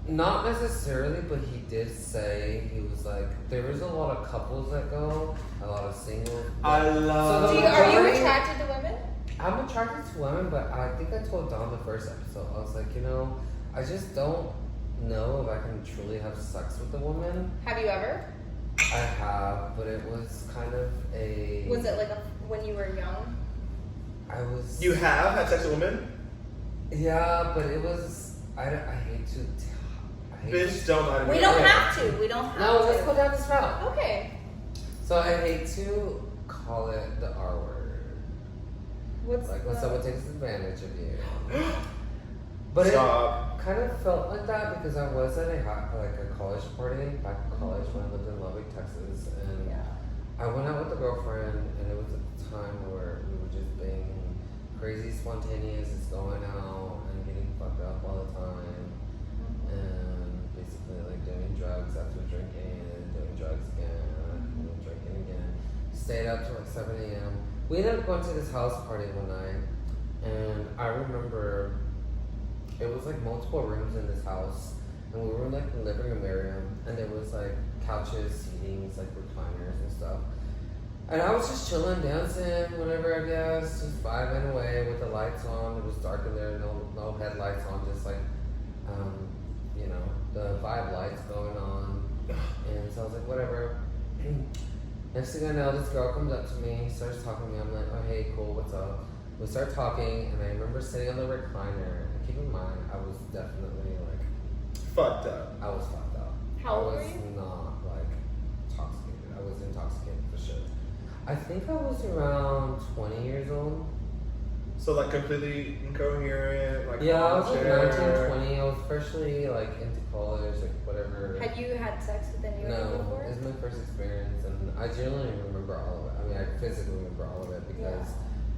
not necessarily, but he did say he was like there is a lot of couples that go, a lot of single. I love. So Are you majority- attracted to women? I'm attracted to women, but I think I told Don the first episode. I was like, I just don't know if I can truly have sex with a woman. Have you ever? I have, but it was kind of a. Was it like when you were young? I was. You have had sex with women? Yeah, but it was. I hate to. I hate Bitch, don't lie to me. We don't Yeah. have to. We don't have No, to. let's go down this route. Okay. So I hate to call it the R word. What's Like when the- someone takes advantage of you. But Stop. it kind of felt like that because I was at a college party back in college when I lived in Lubbock, Texas, and Yeah. I went out with a girlfriend, and it was at the time where we were just being crazy spontaneous, just going out and getting fucked up all the time, and basically like doing drugs after drinking, and doing drugs again, and then drinking again. Stayed up till like 7 a.m. We ended up going to this house party one night, and I remember it was like multiple rooms in this house, and we were in like the living room area, and there was like couches, seatings, like recliners and stuff. And I was just chilling, dancing, whatever, I guess, just vibing away with the lights on. It was dark in there, no headlights on, just like, the vibe lights going on. And so I was like, whatever. Next thing I know, this girl comes up to me, starts talking to me. I'm like, oh hey, cool, what's up? We start talking, and I remember sitting on the recliner. And keep in mind, I was definitely like fucked up. I was fucked up. How old I were was you? not like intoxicated. I was intoxicated for sure. I think I was around 20 years old. So like completely incoherent, like Yeah, I on was the like chair. 19, 20. I was freshly like into college, like whatever. Had you had sex with anyone No, before? it's my first experience, and I generally remember all of it. I mean, I physically remember all of it because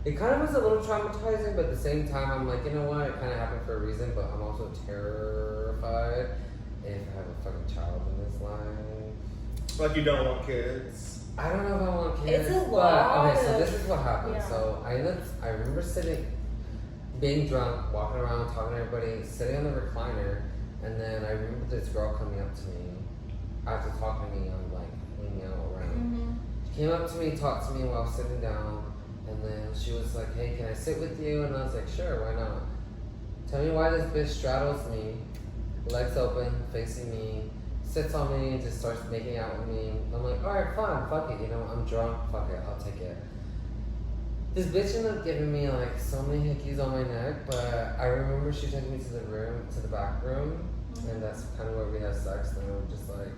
it kind of was a little traumatizing, but at the same time, I'm like, you know what? It kind of happened for a reason, but I'm also terrified if I have a fucking child in this life. Like you don't want kids. I don't know if I want kids. It's a but, lot okay, so of- this is what happened. yeah. So I remember being drunk, walking around, talking to everybody, sitting on the recliner, and then I remember this girl coming up to me after talking to me on like hanging out around. Mm-hmm. She came up to me, talked to me while I was sitting down, and then she was like, hey, can I sit with you? And I was like, sure, why not? Tell me why this bitch straddles me, legs open, facing me, sits on me, and just starts making out with me. I'm like, alright, fine, fuck it, you know, I'm drunk, fuck it, I'll take it. This bitch ended up giving me like so many hickeys on my neck, but I remember she took me to the back room, and that's kind of where we had sex, and I'm just like,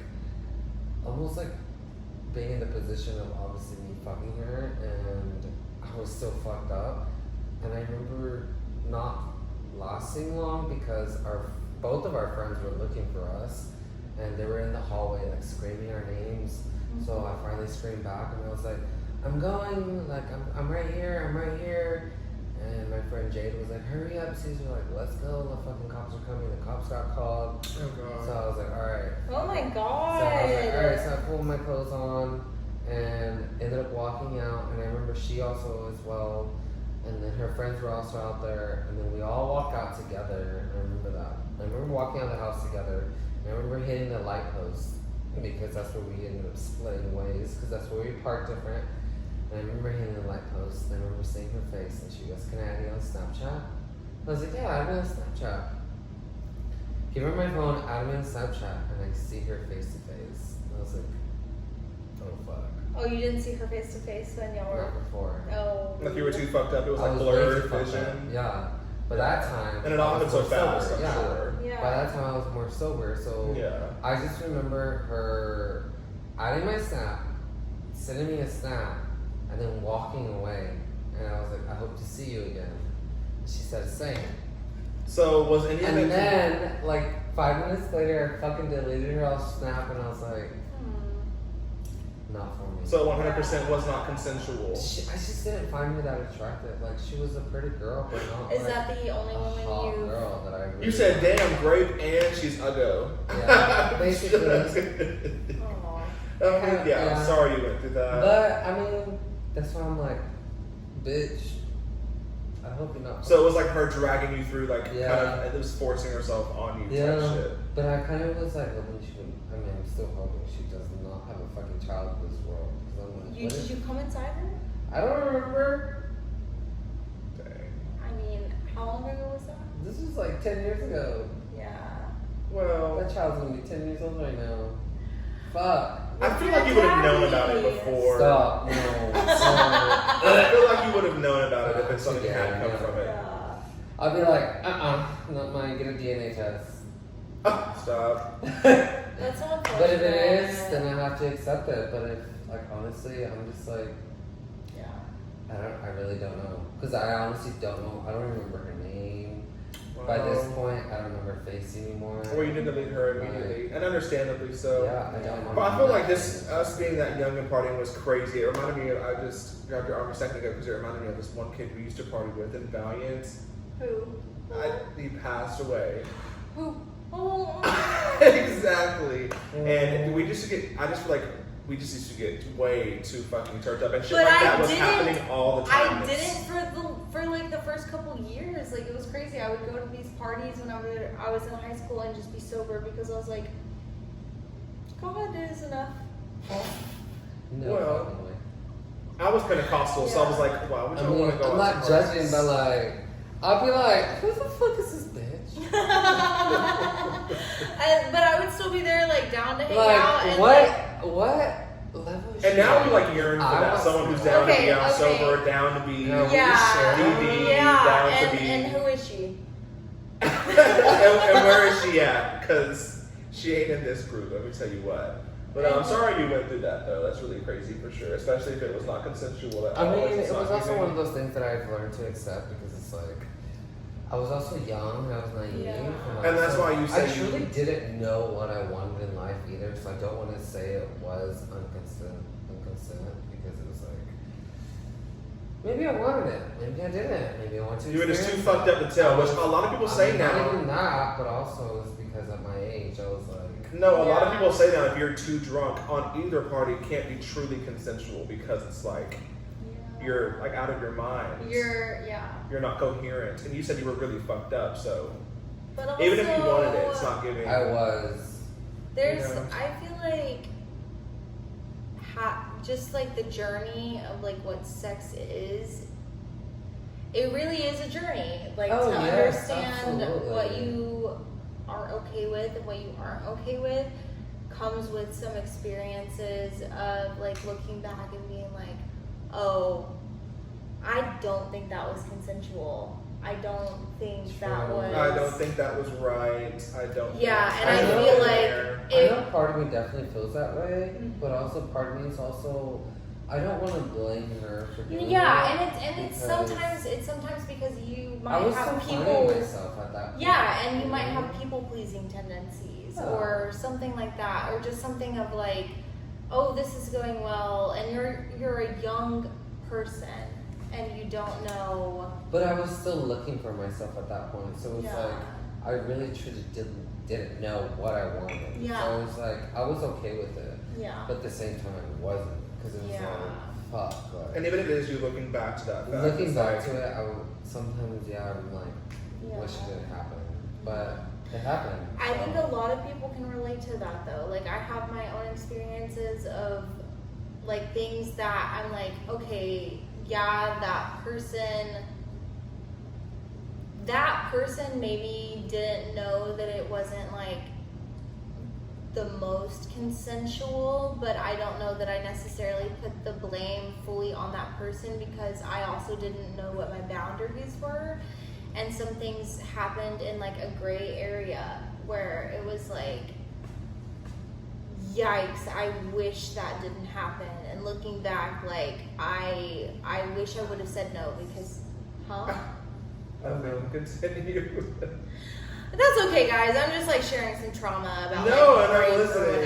almost like being in the position of obviously me fucking her, and I was still fucked up. And I remember not lasting long because both of our friends were looking for us, and they were in the hallway like screaming our names. So I finally screamed back, and I was like, I'm going, like I'm right here, I'm right here. And my friend Jade was like, hurry up, Caesar, like let's go, the fucking cops are coming. The cops got called. Oh god. So I was like, alright. Oh my god. So I was like, alright, so I pulled my clothes on and ended up walking out, and I remember she also as well, and then her friends were also out there, and then we all walked out together. I remember that. I remember walking out of the house together, and I remember hitting the light post because that's where we ended up splitting ways, because that's where we parked different. And I remember hitting the light post, and I remember seeing her face, and she goes, can I add you on Snapchat? I was like, yeah, add me on Snapchat. Give her my phone, add me on Snapchat, and I see her face to face. I was like, oh fuck. Oh, you didn't see her face to face when y'all were. Not before. Oh. Like you were too fucked up. It was I like was way blurred too fucked up. vision. Yeah. But that time. And it I all was happened so more fast, sober. I'm Yeah. sure. Yeah. By that time, I was more sober. So Yeah. I just remember her adding my snap, sending me a snap, and then walking away. And I was like, I hope to see you again. She said the same. So was any of And it? then, like 5 minutes later, I fucking deleted her off Snap, and I was like, not for me. So 100% was not consensual. I just didn't find her that attractive. Like, she was a pretty girl, but not Is like that the only a woman hot you? girl that I really You said, liked. damn, grape, and she's uggo. Yeah, basically. Aw. Yeah, sorry you went through that. But, I mean, that's why I'm like, bitch, I hope you're not. So it was like her dragging you through, like, Yeah. kind of, it was forcing herself on you type Yeah, shit. but I kind of was like, hoping she would, I mean, I'm still hoping she does not have a fucking child in this world. Because I'm like, what Did if- you come inside her? I don't remember. Dang. I mean, how long ago was that? This was like 10 years ago. Yeah. Well, That child's gonna be 10 years old right now. Fuck. I feel like you would have known about it before. Stop. No. I feel like you would have known about it if it's something that had come Yeah. from it. Yeah. I'll be like, not mine, get a DNA test. Stop. That's not But if it is, then I have to accept it. But if, like, honestly, I'm just like, Yeah. I really don't know. Because I honestly don't know. I don't remember her name. By this point, I don't remember her face anymore. Or you didn't delete her immediately, and understandably so. Yeah, I don't know. But I feel like us being that young and partying was crazy. It reminded me of, I just grabbed your arm a second ago because it reminded me of this one kid we used to party with in Valiant. Who? He passed away. Who? Oh. Exactly. And we just used to get, I just feel like we just used to get way too fucking turned up, and shit But like I that was didn't- happening all the time. I didn't for like the first couple years. Like, it was crazy. I would go to these parties when I was in high school and just be sober because I was like, God is enough. No, Well, fucking way. I was Pentecostal, so I was like, why would I you mean, want to go I'm out not to judging, parties? but like, I'll be like, who the fuck is this bitch? But I would still be there, like, down to hang out. Like, And what level And now we like yearn for that. Someone who's down to be on sober, down to be DD, down to be. And who is she? and where is she at? Because she ain't in this group. Let me tell you what. But I'm sorry you went through that though. That's really crazy for sure. Especially if it was not consensual at all. I mean, it was also one of those things that I've learned to accept because it's like I was also young and I was naive. Yeah. And that's why you said I truly didn't know what I wanted in life either. So I don't want to say it was unconsent because it was like maybe I wanted it, maybe I didn't, maybe I wanted to. You were just too fucked up to tell, which a lot of people say now. Not even that, but also it's because of my age. I was like. No, a lot of people say now if you're too drunk on either party, it can't be truly consensual because it's like you're like out of your mind. You're not coherent, and you said you were really fucked up. So but also, even if you wanted it, it's not giving. I was. There's. I feel like. Just like the journey of like what sex is. It really is a journey. Like to understand what you are okay with and what you aren't okay with comes with some experiences of like looking back and being like, oh, I don't think that was consensual. I don't think that was. I don't think that was right. I don't. Yeah, and I feel like I know part of me definitely feels that way, but also part of me is also I don't want to blame her for doing that. and it's sometimes because you might have people. Myself at that point. Yeah, and you might have people pleasing tendencies or something like that, or just something of like, oh, this is going well, and you're a young person and you don't know. But I was still looking for myself at that point, so it was like I really truly didn't know what I wanted. Yeah. So I was like, I was okay with it. Yeah. But at the same time, I wasn't. Because it was like, fuck. Like, and even if it is you looking back to that fact. Looking back to it, I would, sometimes, I'm like, wish it didn't happen. But it happened. I think a lot of people can relate to that though. Like I have my own experiences of like things that I'm like, okay, that person maybe didn't know that it wasn't like the most consensual, but I don't know that I necessarily put the blame fully on that person because I also didn't know what my boundaries were, and some things happened in like a gray area where it was like, yikes, I wish that didn't happen. And looking back, like I wish I would have said no because continue. That's okay, guys. I'm just like sharing some trauma about. No, and I'm listening.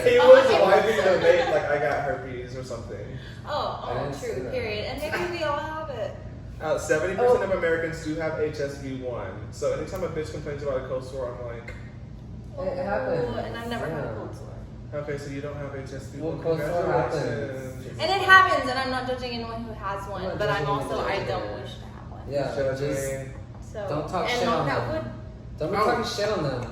He was wiping the mate like I got herpes or something. Oh, true. Period. And maybe we all have it. 70% of Americans do have HSV1. So anytime a bitch complains about a cold sore, I'm like, it happens. And I've never had a cold sore. Okay, so you don't have HSV1. Well, cold sore happens. And it happens, and I'm not judging anyone who has one, but I'm also I don't wish to have one. Yeah, so, don't talk shit on them. Don't be talking shit on them.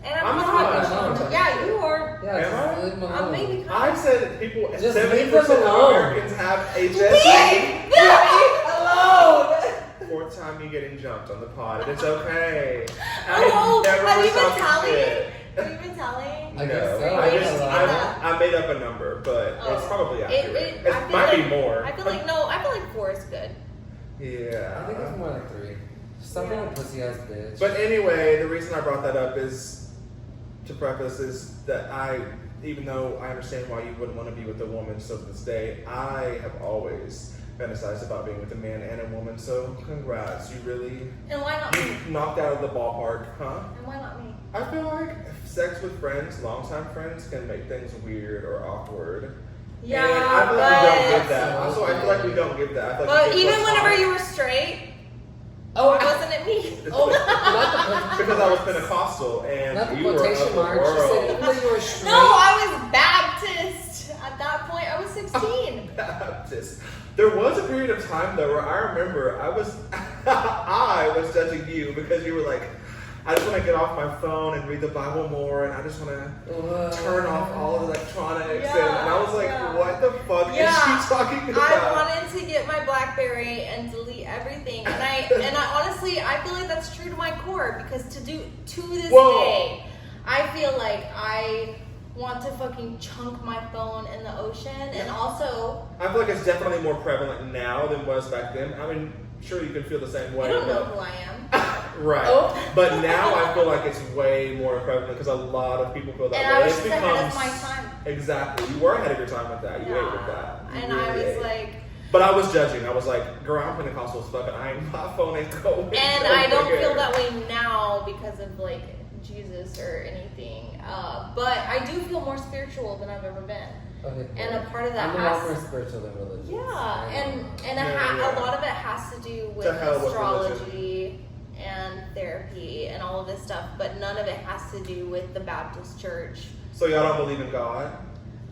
And I'm not talking shit on them. Yeah, you are. Yeah, leave them alone. Maybe I said people, just 70% of Americans have HSV. Leave them alone. Fourth time you getting jumped on the pod, and it's okay. Have you been telling? Have you been telling? I made up a number, but it's probably accurate. It might be more. I feel like 4 is good. Yeah. I think it's more like 3. Stop being a pussy ass bitch. But anyway, the reason I brought that up is to preface is that even though I understand why you wouldn't want to be with a woman still to this day, I have always fantasized about being with a man and a woman. So congrats, you really knocked out of the ballpark, huh? And why not me? I feel like sex with friends, longtime friends, can make things weird or awkward. Yeah, and I feel like we don't give that. Also, I feel like we don't give that. I feel like even whenever you were straight. Or wasn't it me? Because I was Pentecostal and you were of the world. No, I was Baptist. At that point, I was 16. Baptist. There was a period of time though where I remember I was judging you because you were like, I just want to get off my phone and read the Bible more, and I just want to turn off all the electronics. And I was like, what the fuck is she talking about? I wanted to get my BlackBerry and delete everything, and I honestly, I feel like that's true to my core because to this day, I feel like I want to fucking chunk my phone in the ocean. And also, I feel like it's definitely more prevalent now than was back then. I mean, sure you can feel the same way. you don't know who I am. Right. Oh. But now I feel like it's way more prevalent because a lot of people feel that And way. I was It just ahead of my time. Exactly. You were ahead of your time with that. You ate with that. You And really I was ate. like... But I was judging. I was like, girl, I'm Pentecostal as fuck, and my phone ain't going. And I don't feel that way now because of like Jesus or anything. But I do feel more spiritual than I've ever been. Okay, And a part of that I'm a lot has more spiritual than religious. yeah, and Yeah. a lot of it has to do with To hell with astrology and therapy and all of this stuff, but none of it has to do with the Baptist church. So y'all don't believe in God?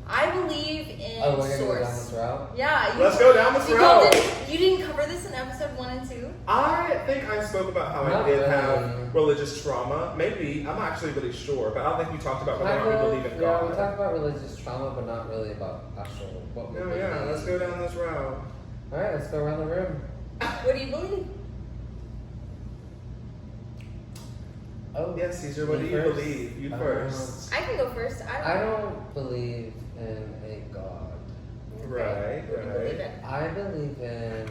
I believe in Oh, we're gonna go down source. this route? Yeah, Let's go down this route. You didn't cover this in episode 1 and 2? I think I spoke about how I Not did really. have religious trauma. Maybe. I'm not actually really sure, but I don't think you talked about whether or not you believe in Yeah, we God. talked about religious trauma, but not really about actual what we No, believe. yeah, let's go down this route. Alright, let's go around the room. What do you believe? Oh, Yes, Caesar, what do me you first? believe? You first. I can go first. I don't believe in a God. Right, What do you believe in? I believe in.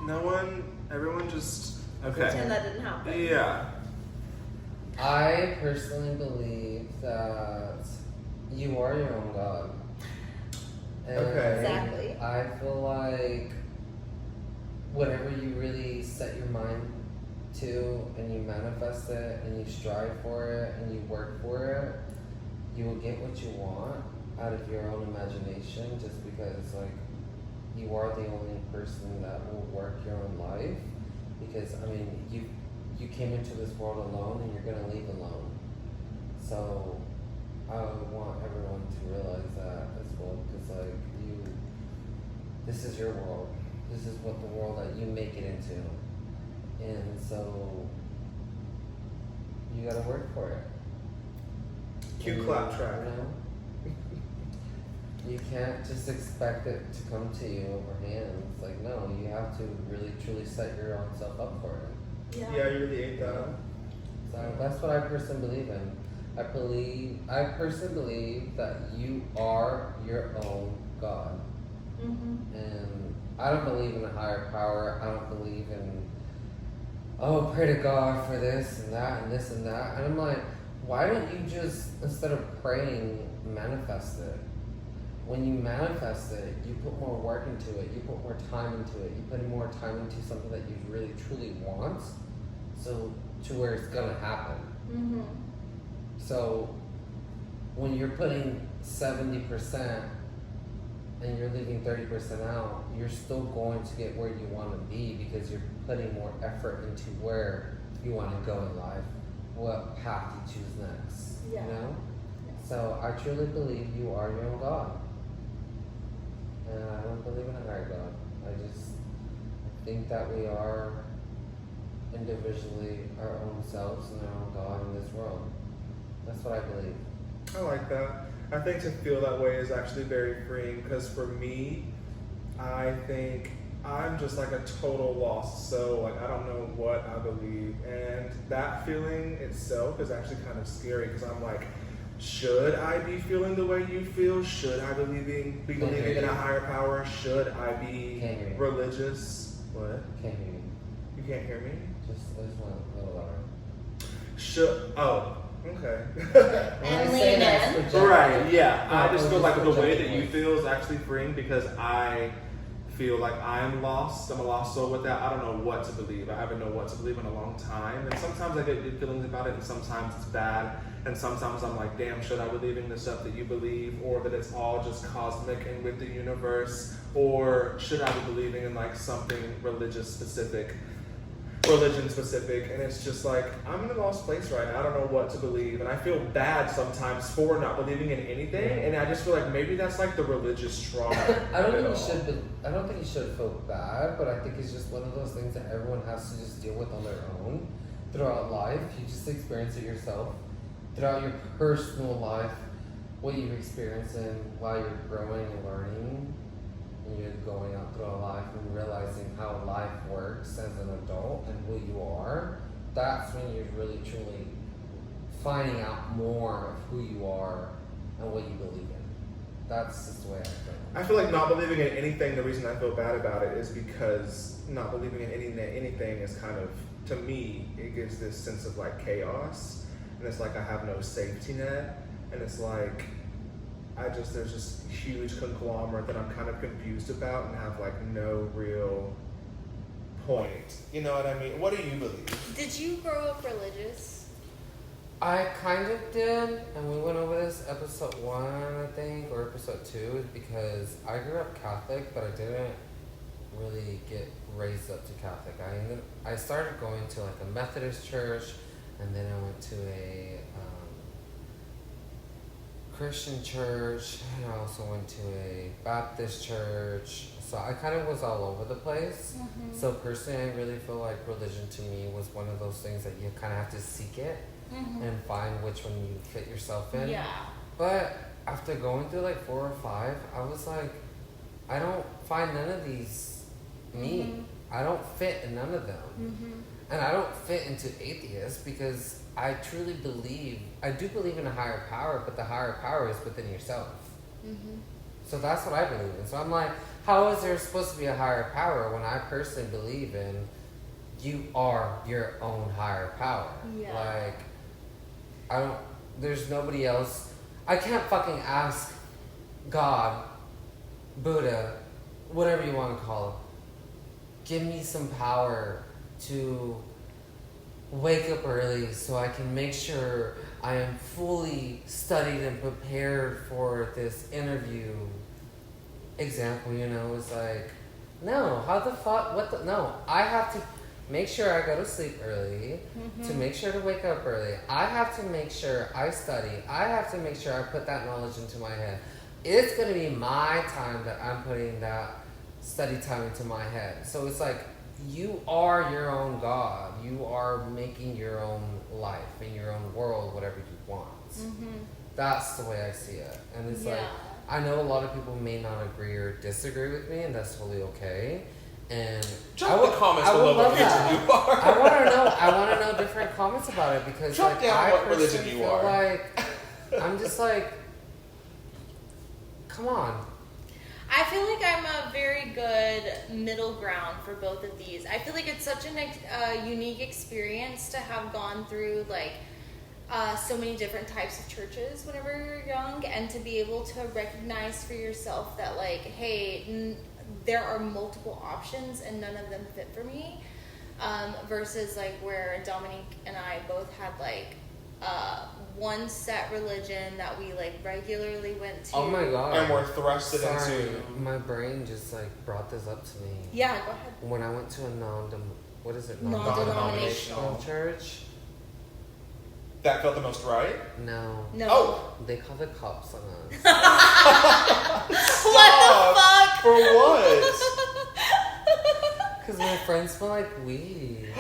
No one, everyone just, Pretend okay. that didn't happen. Yeah. I personally believe that you are your own God. And Okay. Exactly. I feel like whatever you really set your mind to and you manifest it and you strive for it and you work for it, you will get what you want out of your own imagination just because like you are the only person that will work your own life. Because I mean you came into this world alone and you're gonna leave alone. So I want everyone to realize that as well, because like this is your world. This is what the world that you make it into. And so you gotta work for it. Cue And, clap track. You know, you can't just expect it to come to you over hands. Like no, you have to really truly set your own self up for it. Yeah, you really ate that. So that's what I personally believe in. I personally believe that you are your own God. Mm-hmm. And I don't believe in a higher power. I don't believe in, oh, pray to God for this and that and this and that. And I'm like, why don't you just, instead of praying, manifest it? When you manifest it, you put more work into it. You put more time into it. You put more time into something that you really truly want, so to where it's gonna happen. Mm-hmm. So when you're putting 70% and you're leaving 30% out, you're still going to get where you want to be because you're putting more effort into where you want to go in life, what path you choose next. Yeah. You know? Yeah. So I truly believe you are your own God. And I don't believe in a higher God. I just think that we are individually our own selves and our own God in this world. That's what I believe. I like that. I think to feel that way is actually very freeing because for me, I think I'm just like a total lost soul. Like I don't know what I believe, and that feeling itself is actually kind of scary because I'm like, should I be feeling the way you feel? Should I be believing in a higher power? Should I be Can't hear you. religious? What? Can't hear you. You can't hear me? I just want a little louder. Should? Oh, okay. When I And say lean that, in. it's projecting. Right, yeah. I Oh, just or feel just like the way that projecting you voice. feel is actually freeing because I feel like I'm lost. I'm a lost soul with that. I don't know what to believe. I haven't known what to believe in a long time. And sometimes I get good feelings about it and sometimes it's bad. And sometimes I'm like, damn, should I believe in the stuff that you believe? Or that it's all just cosmic and with the universe? Or should I be believing in like something religion specific? And it's just like I'm in a lost place right now. I don't know what to believe, and I feel bad sometimes for not believing in anything. And I just feel like maybe that's like the religious trauma. I don't of it think you all. should. I don't think you should feel bad, but I think it's just one of those things that everyone has to just deal with on their own throughout life. You just experience it yourself throughout your personal life, what you're experiencing while you're growing and learning. And you're going out through life and realizing how life works as an adult and who you are. That's when you really truly finding out more of who you are and what you believe in. That's just the way I feel. I feel like not believing in anything, the reason I feel bad about it is because not believing in anything is kind of, to me, it gives this sense of like chaos. And it's like I have no safety net. And it's like, there's this huge conglomerate that I'm kind of confused about and have like no real point. You know what I mean? What do you believe? Did you grow up religious? I kind of did, and we went over this episode 1, I think, or episode 2, because I grew up Catholic, but I didn't really get raised up to Catholic. I started going to like a Methodist church, and then I went to a Christian church, and I also went to a Baptist church. So I kind of was all over the place. Mm-hmm. So personally, I really feel like religion to me was one of those things that you kind of have to seek it. Mm-hmm. And find which one you fit yourself in. Yeah. But after going through like 4 or 5, I was like, I don't find none of these me. Mm-hmm. I don't fit in none of them. Mm-hmm. And I don't fit into atheist because I truly believe, I do believe in a higher power, but the higher power is within yourself. Mm-hmm. So that's what I believe in. So I'm like, how is there supposed to be a higher power when I personally believe in you are your own higher power? Yeah. Like, there's nobody else. I can't fucking ask God, Buddha, whatever you want to call it, give me some power to wake up early so I can make sure I am fully studied and prepared for this interview. Example, it's like, no, how the fuck, no, I have to make sure I go to sleep early, to make sure to wake up early. I have to make sure I study. I have to make sure I put that knowledge into my head. It's going to be my time that I'm putting that study time into my head. So it's like, you are your own God. You are making your own life in your own world, whatever you want. Mm-hmm. That's the way I see it. And it's like, I know a lot of people may not agree or disagree with me, and that's totally okay. And drop the comments below what religion you are. I want to know different comments about it because drop like down I what religion personally you feel are. like I'm just like, come on. I feel like I'm a very good middle ground for both of these. I feel like it's such a unique experience to have gone through like so many different types of churches whenever you're young, and to be able to recognize for yourself that like, hey, there are multiple options and none of them fit for me, versus like where Dominique and I both had like one set religion that we like regularly went to. Oh my god. And we're thrusted Sorry, into. my brain just like brought this up to me. Yeah, go ahead. When I went to a Non-denominational church. That felt the most right? No. Oh! They called the cops on us. What the fuck? For what? Because my friends smell like weed.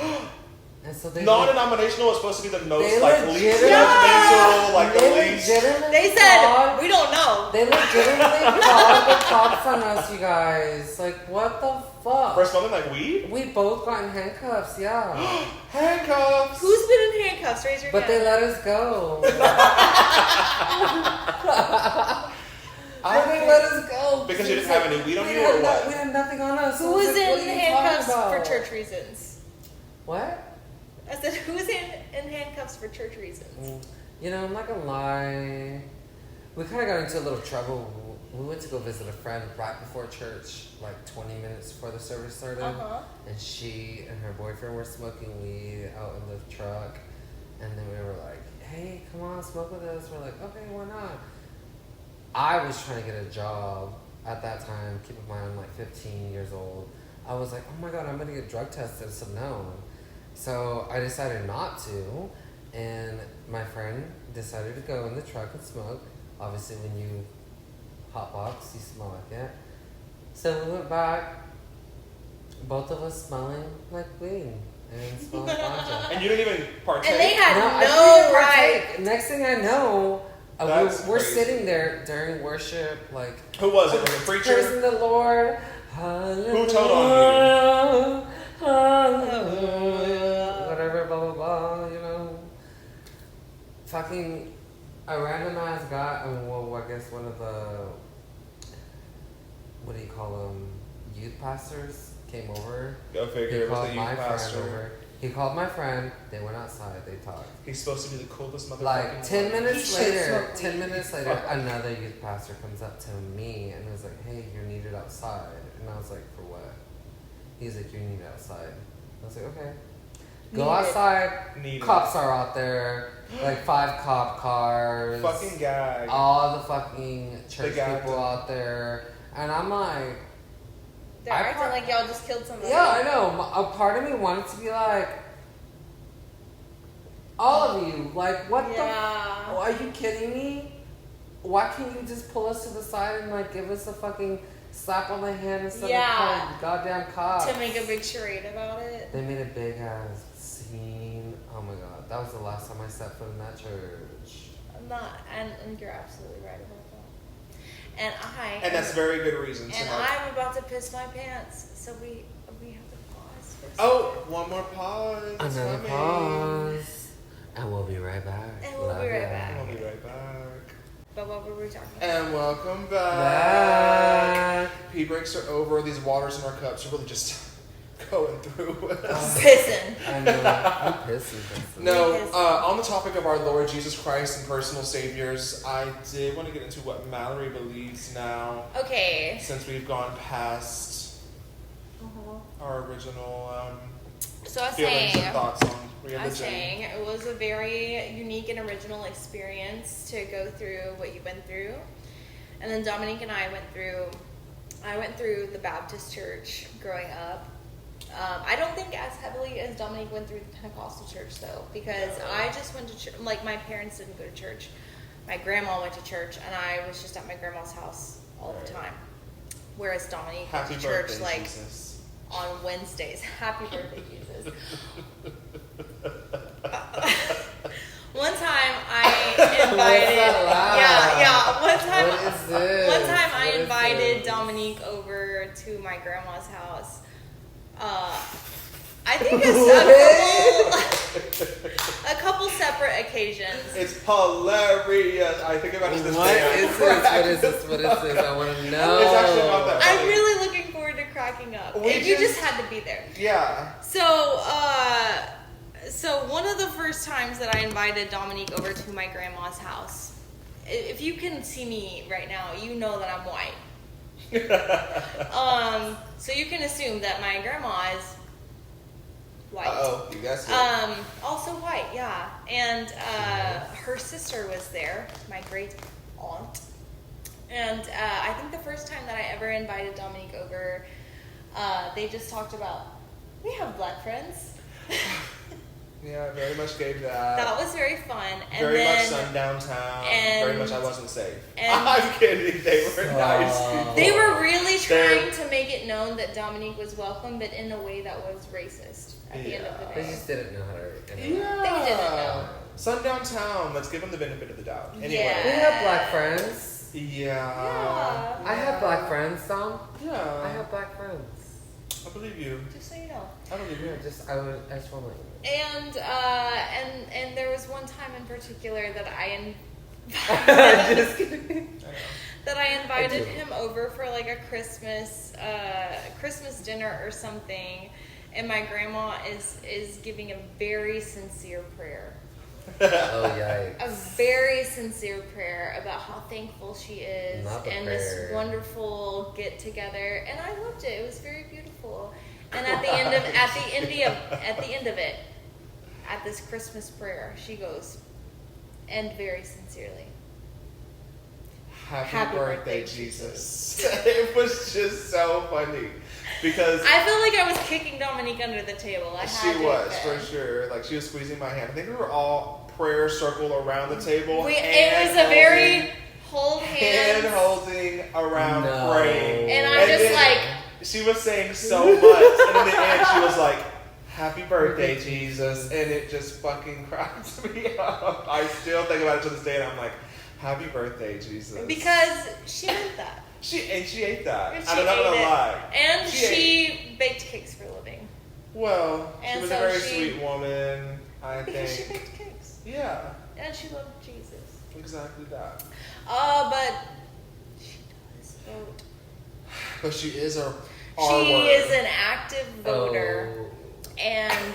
And so they Non-denominational is supposed to be the most they like least legitimately- judgmental, like the least. They said, we don't know. They legitimately called the cops on us, you guys. Like, what the fuck? For smelling like weed? We both got in handcuffs, yeah. Handcuffs! Who's been in handcuffs? Raise your But hand. they let us go. They let us go. Because you didn't have any weed on you or what? We had nothing on us. Who I was like, what in are you handcuffs talking for about? church reasons? What? I said, who's in handcuffs for church reasons? I'm not gonna lie. We kind of got into a little trouble. We went to go visit a friend right before church, like 20 minutes before the service started. And she and her boyfriend were smoking weed out in the truck. And then we were like, hey, come on, smoke with us. We're like, okay, why not? I was trying to get a job at that time. Keep in mind, I'm like 15 years old. I was like, oh my God, I'm going to get drug tested. So no. So I decided not to. And my friend decided to go in the truck and smoke. Obviously, when you hotbox, you smell like it. So we went back, both of us smelling like weed and smelling like ganja. And you didn't even partake? And they had I no didn't right. partake. Next thing I know, That's we're crazy. sitting there during worship, like, Who was it? Was it a preacher? praising the Lord. Hallelujah. Who told on Hallelujah. Whatever, blah, blah, blah, fucking a random ass guy. Well, I guess one of the, what do you call them? Youth pastors came over. Go figure. He It was called the my youth friend pastor. over. He called my friend. They went outside. They talked. He's supposed to be the coolest motherfucker. Like 10 minutes He should later, smoke 10 weed. minutes later, another youth pastor comes up to me and was like, "Hey, you're needed outside." And I was like, "For what?" He's like, "You're needed outside." I was like, "Okay." Go Needed. outside. Needed. Cops are out there. Like 5 cop cars. Fucking gag. All the fucking church gagged people him. out there. And I'm like, They're I acting part- like y'all just killed somebody. yeah, I know. A part of me wanted to be like, all of you, like, what Yeah. the? Are you kidding me? Why can't you just pull us to the side and like give us a fucking slap on the hand instead Yeah. of calling goddamn cops? To make a big charade about it. They made a big ass scene. Oh my god, that was the last time I stepped foot in that church. I'm not, and you're absolutely right about that. And that's very good reason. And I'm about to piss my pants, so we have to pause for a Oh, second. one more pause. It's Another coming. pause. And we'll be right back. And we'll be right back. We'll be right back. But what were we talking about? And welcome back. Back. Pee breaks are over. These waters in our cups are really just going through us. Pissing. I know. I'm pissing. No, Yes. on the topic of our Lord Jesus Christ and personal saviors, I did want to get into what Mallory believes now, Okay. since we've gone past our original So I was feelings saying, and thoughts on I was religion. saying it was a very unique and original experience to go through what you've been through. And then Dominique and I went through the Baptist church growing up. I don't think as heavily as Dominique went through the Pentecostal church though, because I just went to church. Like my parents didn't go to church. My grandma went to church, and I was just at my grandma's house all the time. Whereas Dominique Happy went to church birthday, like Jesus. on Wednesdays. Happy birthday, Jesus. One time I invited, one time, What is this? one time I What is invited this? Dominique over to my grandma's house. I think a couple separate occasions. It's hilarious. I think about it this What day. is this? What is this? I want to know. It's actually not that I'm funny. really looking forward to cracking up. We You just just- had to be there. Yeah. So one of the first times that I invited Dominique over to my grandma's house, if you can see me right now, you know that I'm white. So you can assume that my grandma is white. Uh-oh, you guessed it. Also white, yeah. And her sister was there, my great aunt. And I think the first time that I ever invited Dominique over, they just talked about, we have black friends. Yeah, very much gave that. That was very fun. And Very then, much sundown town. and- Very much I wasn't safe. and- I'm kidding. They were Stop. nice people. They were really They're- trying to make it known that Dominique was welcome, but in a way that was racist at the end of the They day. just didn't know how to. Yeah. They didn't know. Sundown town. Let's give them the benefit of the doubt. Anyway. Yeah. We have black friends. Yeah. Yeah. I have black friends, Tom. Yeah. I have black friends. I believe you. Just so you know. I believe you. Yeah, I just want to let you know. And there was one time in particular that I Just kidding. I know. that I invited do. him over for like a Christmas dinner or something, and my grandma is giving a very sincere prayer. Oh yikes! A very sincere prayer about how thankful she is Not the and prayer. this wonderful get together, and I loved it. It was very beautiful. And at the end of it, at this Christmas prayer, she goes, and very sincerely, Happy birthday, Jesus. It was just so funny because I feel like I was kicking Dominique under the table. I had she to was admit. for sure. Like she was squeezing my hand. I think we were all prayer circle around the table. It was a very hold hand hands. holding around No. praying. And I'm just then like, she was saying so much, and in the end she was like, "Happy birthday, Jesus," and it just fucking cracks me up. I still think about it to this day, and I'm like, "Happy birthday, Jesus," because she meant that. she ate that. And I'm not ate gonna it. lie. And She she baked cakes for a living. Well, she And was so a very she- sweet woman, I Because she think. baked cakes. Yeah. And she loved Jesus. Exactly that. But she does vote. But she is our She word. is an active voter. Oh. And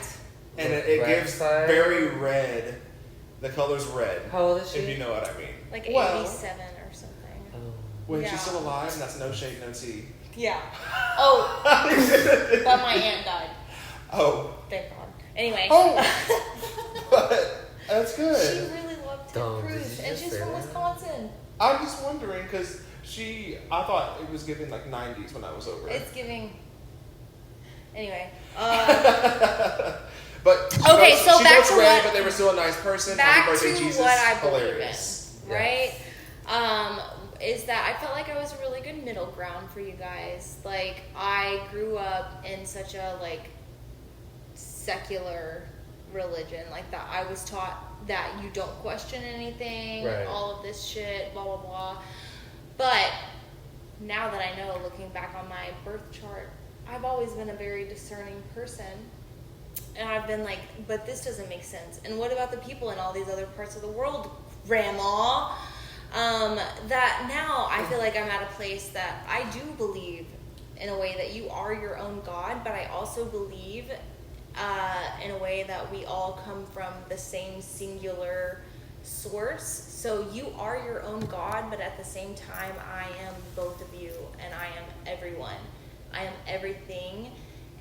It Red gives side? very red. The color's red. How old is she? If you know what I mean. like Well, 87 or something. Oh. when Yeah. she's still alive, and that's no shade, no tea. Yeah. Oh, but my aunt died. Oh. Thank God. Anyway. Oh. But that's She good. really loved Don't, Ted did Cruz, you and just she's say from that? Wisconsin. I'm just wondering because I thought it was giving like 90s when I was over. It's giving. Anyway. But she Okay, votes, so she back votes to red, what- but they were still a nice person. Back Happy birthday, to Jesus. what I believe Hilarious. in, right? Is that I felt like I was a really good middle ground for you guys. Like, I grew up in such a, like, secular religion. Like, that I was taught that you don't question anything, Right. all of this shit, blah, blah, blah. But now that I know, looking back on my birth chart, I've always been a very discerning person. And I've been like, but this doesn't make sense. And what about the people in all these other parts of the world, Grandma? That now I feel like I'm at a place that I do believe in a way that you are your own God, but I also believe in a way that we all come from the same singular source. So you are your own God, but at the same time, I am both of you, and I am everyone. I am everything,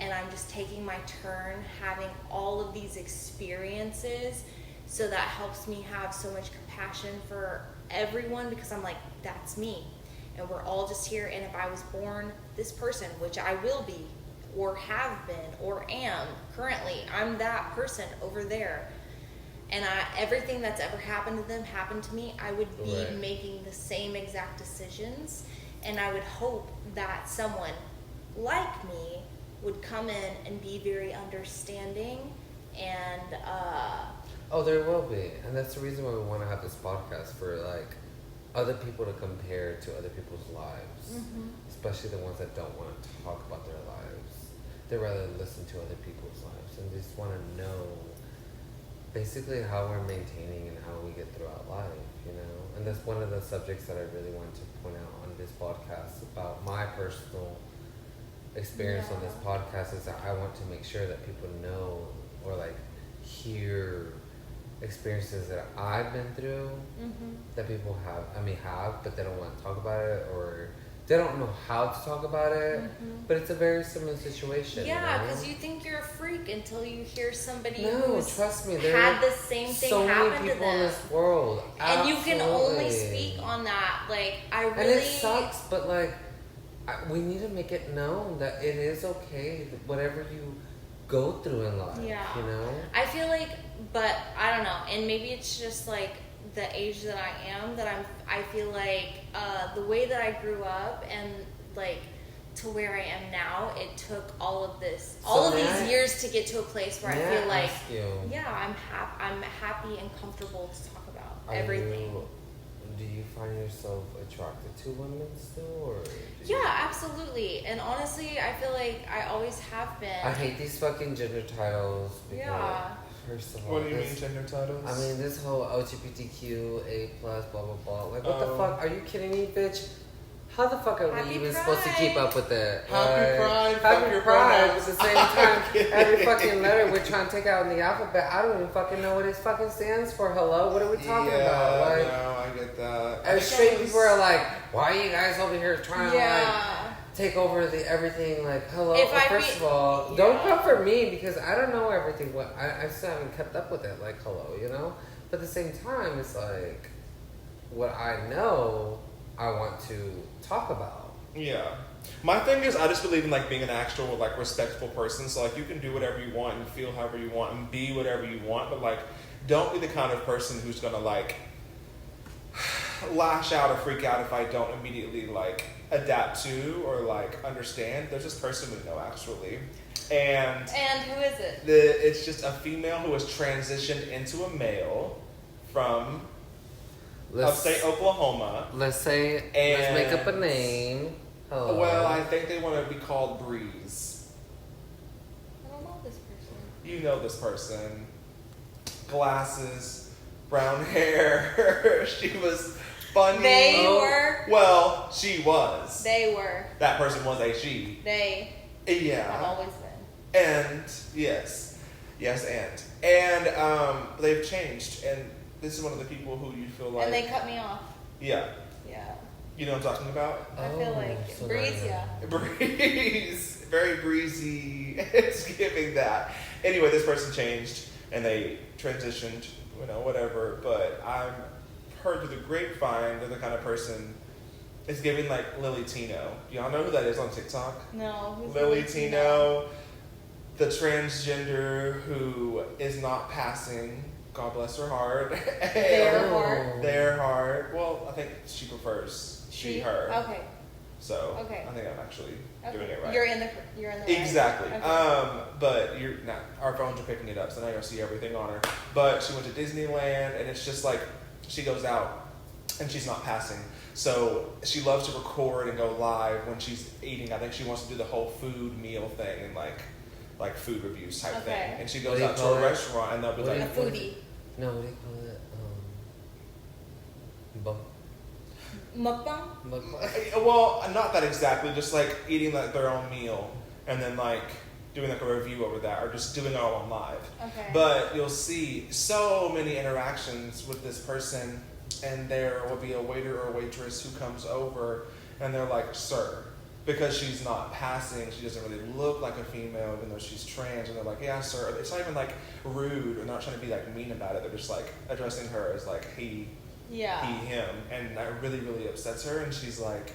and I'm just taking my turn having all of these experiences, so that helps me have so much compassion for everyone, because I'm like, that's me, and we're all just here. And if I was born this person, which I will be, or have been, or am currently, I'm that person over there, and everything that's ever happened to them happened to me, I would be Right. making the same exact decisions. And I would hope that someone like me would come in and be very understanding, and Oh, there will be, and that's the reason why we want to have this podcast for like other people to compare to other people's lives, especially the ones that don't want to talk about their lives. They rather listen to other people's lives and just want to know basically how we're maintaining and how we get throughout life, you know. And that's one of the subjects that I really wanted to point out on this podcast about my personal experience on this podcast, is that I want to make sure that people know or like hear experiences that I've been through that people have, but they don't want to talk about it, or they don't know how to talk about it. But it's a very similar situation. yeah, you know? because you think you're a freak until you hear somebody No, who's trust me, there had are the same thing so happen many to people in them. this world, And you can only Absolutely. speak on that. Like, I really. And it sucks, but like, we need to make it known that it is okay, whatever you go through in life. Yeah. You know. I feel like, but I don't know, and maybe it's just like the age that I am, that I feel like the way that I grew up and like to where I am now, it took all of this, all of these years to get to a place where I feel like, yeah, I'm happy and comfortable to talk about everything. Do you find yourself attracted to women still, or? Yeah, absolutely. And honestly, I feel like I always have been. I hate these fucking gender titles. Because, Yeah. First of all, What do you mean gender titles? I mean, this whole LGBTQ, A+, blah, blah, blah. Like, what the Oh. fuck? Are you kidding me, bitch? How the fuck are Happy we even Pride. supposed to keep up with it? Happy Pride, fuck Happy your Pride. pronouns. At the same time, every fucking letter we're trying to take out in the alphabet, I don't even fucking know what it fucking stands for. Hello? What are we talking about? Like, no, I get that. as straight people are like, why are you guys over here trying to, like, Yeah. take over the everything? Like, hello? If I First be- of all, yeah. don't come for me, because I don't know everything. What I still haven't kept up with it. Like, hello, you know? But at the same time, it's like, what I know, I want to talk about. Yeah. My thing is, I just believe in like being an actual like respectful person. So like you can do whatever you want and feel however you want and be whatever you want, but like don't be the kind of person who's gonna like lash out or freak out if I don't immediately like adapt to or like understand. There's this person we know actually, and who is it? it's just a female who has transitioned into a male from upstate Oklahoma. Let's say, let's make up a name. Hello. Well, I think they want to be called Breeze. I don't know this person. You know this person. Glasses, brown hair. She was funny. They were. Well, she was. They were. That person was a she. They. Yeah. Have always been. And and they've changed, and this is one of the people who you feel like. And they cut me off. Yeah. Yeah. You know what I'm talking about? I feel like so Breeze, yeah. Breeze, very breezy. It's giving that. Anyway, this person changed and they transitioned, whatever. But I've heard through the grapevine they're the kind of person. It's giving like Lily Tino. Y'all know who that is on TikTok? No. Who's Lily Tino, the transgender who is not passing. God bless her heart. Their heart. Their heart. Well, I think she prefers she her. Okay. So okay. I think I'm actually doing it right. You're in the right. Exactly. Okay. But you're not. Our phones are picking it up, so now you'll see everything on her. But she went to Disneyland, and it's just like she goes out, and she's not passing. So she loves to record and go live when she's eating. I think she wants to do the whole food meal thing and like food reviews type thing. And she goes out to a restaurant, and they'll be like a foodie. No, what do you call it? Mukbang? Well, not that exactly. Just like eating like their own meal, and then like doing like a review over that, or just doing it all on live. Okay. But you'll see so many interactions with this person, and there will be a waiter or waitress who comes over, and they're like, "Sir," because she's not passing. She doesn't really look like a female, even though she's trans. And they're like, "Yeah, sir." It's not even like rude, or they're not trying to be like mean about it. They're just like addressing her as like he. Yeah. He, him, and that really, really upsets her, and she's like,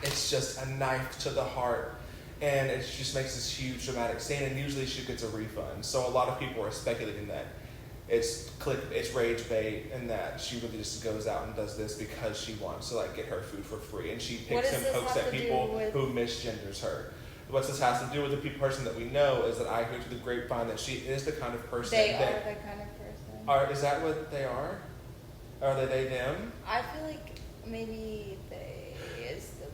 it's just a knife to the heart, and it just makes this huge dramatic scene, and usually she gets a refund. So a lot of people are speculating that it's rage bait, and that she really just goes out and does this because she wants to like get her food for free, and she picks and pokes at people who misgenders her. What this has to do with the person that we know is that I hear through the grapevine that she is the kind of person they are the kind of person. Is that what they are? Are they them? I feel like maybe they is the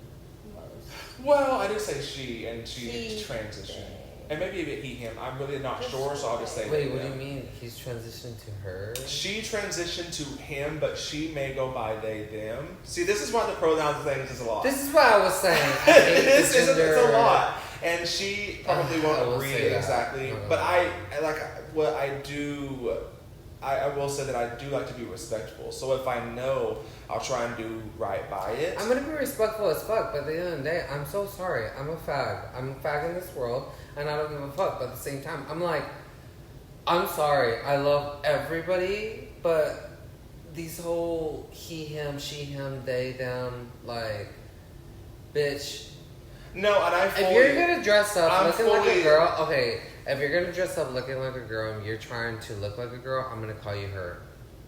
most. Well, I did say she, and she transitioned. They. And maybe a he, him. I'm really not sure, so I'll just say Wait, what do you mean? He's transitioned to her? She transitioned to him, but she may go by they, them. See, this is why the pronouns thing is a lot. This is what I was saying. It's a lot. And she probably won't agree exactly. But I will say that I do like to be respectful. So if I know, I'll try and do right by it. I'm gonna be respectful as fuck, but at the end of the day, I'm so sorry. I'm a fag. I'm a fag in this world, and I don't give a fuck. But at the same time, I'm like, I'm sorry. I love everybody, but these whole he, him, she, him, they, them, like, bitch. No, and I fully... If you're gonna dress up looking like a girl, okay. If you're gonna dress up looking like a girl and you're trying to look like a girl, I'm gonna call you her.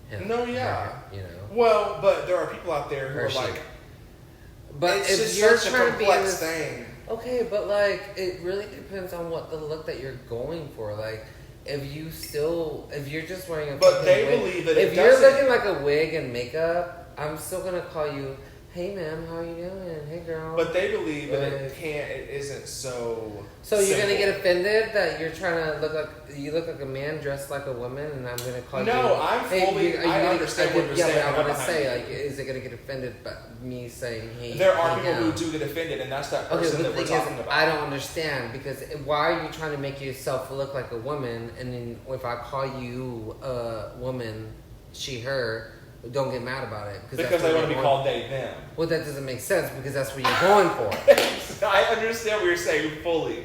Him. No, yeah. Her, you know. Well, but there are people out there who are like... But it's if just you're such trying a to be in complex this, thing. okay, but like it really depends on what the look that you're going for. Like, if you're just wearing a but they wig, believe that if you're looking like a wig and makeup, I'm still gonna call you, hey ma'am, how you doing? Hey girl. But they believe that it isn't so. So you're simple. gonna get offended that you're trying to look like a man dressed like a woman, and I'm gonna call you. No, I'm fully. I understand what you're saying. Yeah, but I want to say, like, is it gonna get offended by me saying, hey? There are people who do get offended, and that's that person that we're talking about. I don't understand, because why are you trying to make yourself look like a woman, and then if I call you a woman, she, her, don't get mad about it. Because they want to be called they, them. Well, that doesn't make sense, because that's what you're going for. I understand what you're saying fully.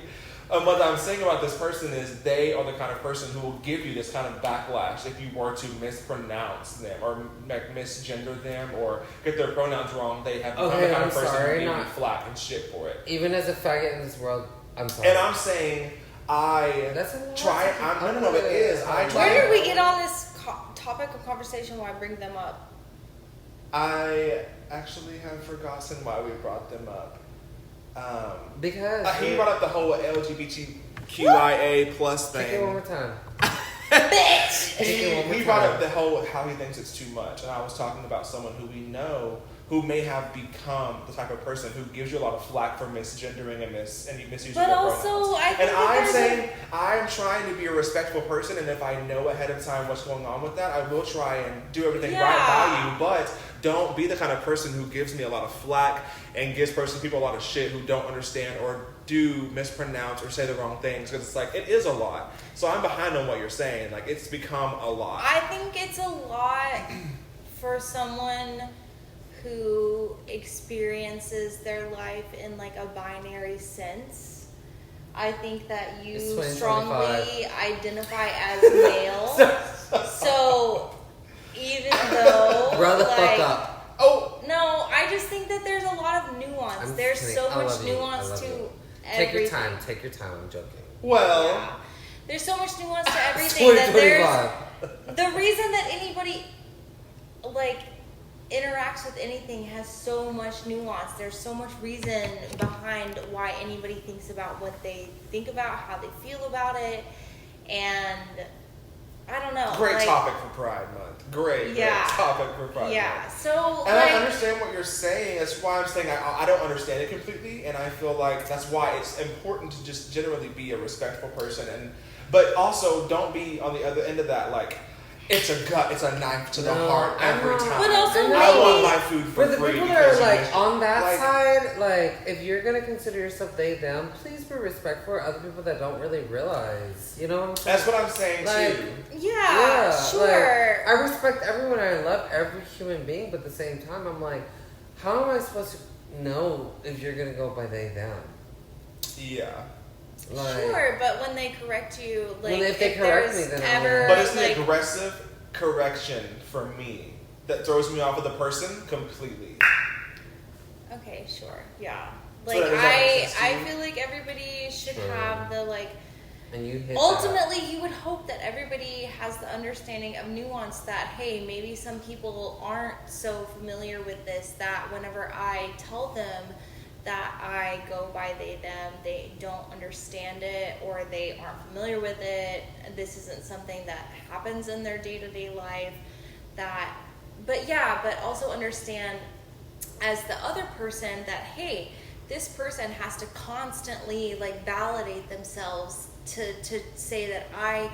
What I'm saying about this person is they are the kind of person who will give you this kind of backlash if you were to mispronounce them or misgender them or get their pronouns wrong. They have become the kind of person who give you flack and shit for it. Even as a faggot in this world, I'm sorry. And I'm saying I try. No, it is. I try. Where did we get on this topic of conversation where I bring them up? I actually have forgotten why we brought them up. Because he brought up the whole LGBTQIA plus thing. Take it one more time. Bitch! He brought up the whole how he thinks it's too much, and I was talking about someone who we know who may have become the type of person who gives you a lot of flack for misgendering and misusing But your also, pronouns. I think And that I'm there's saying I'm trying to be a respectful person, and if I know ahead of time what's going on with that, I will try and do everything right by you. But don't be the kind of person who gives me a lot of flack and gives people a lot of shit who don't understand or do mispronounce or say the wrong things, because it's like it is a lot. So I'm behind on what you're saying. Like, it's become a lot. I think it's a lot for someone who experiences their life in like a binary sense. I think that you strongly identify as male. So even though Grow the fuck up. Oh no, I just think that there's a lot of nuance. There's so much nuance to everything. Take your time. I'm joking. well. Yeah. There's so much nuance to everything that there's the reason that anybody like interacts with anything has so much nuance. There's so much reason behind why anybody thinks about what they think about, how they feel about it, and I don't know. Great topic for Pride Month. Great topic for Pride Month. Yeah. So and I understand what you're saying. That's why I'm saying I don't understand it completely, and I feel like that's why it's important to just generally be a respectful person, but also don't be on the other end of that like it's a knife to the heart every time. But also I want my food for the free. people that are like on that side, like if you're gonna consider yourself they them, please be respectful for other people that don't really realize. You know what I'm saying? That's what I'm saying too. Yeah, sure. Like, I respect everyone. I love every human being, but at the same time, I'm like, how am I supposed to know if you're gonna go by they them? Yeah. Like, sure, but when they correct you, like if they correct me, then but it's the aggressive correction for me that throws me off of the person completely. Okay, sure, yeah. So Like I you? feel like everybody should have the like. And you hit ultimately, you would hope that everybody has the understanding of nuance that hey, maybe some people aren't so familiar with this. That whenever I tell them that I go by they, them, they don't understand it or they aren't familiar with it. This isn't something that happens in their day-to-day life. But also understand as the other person that, hey, this person has to constantly like validate themselves to say that I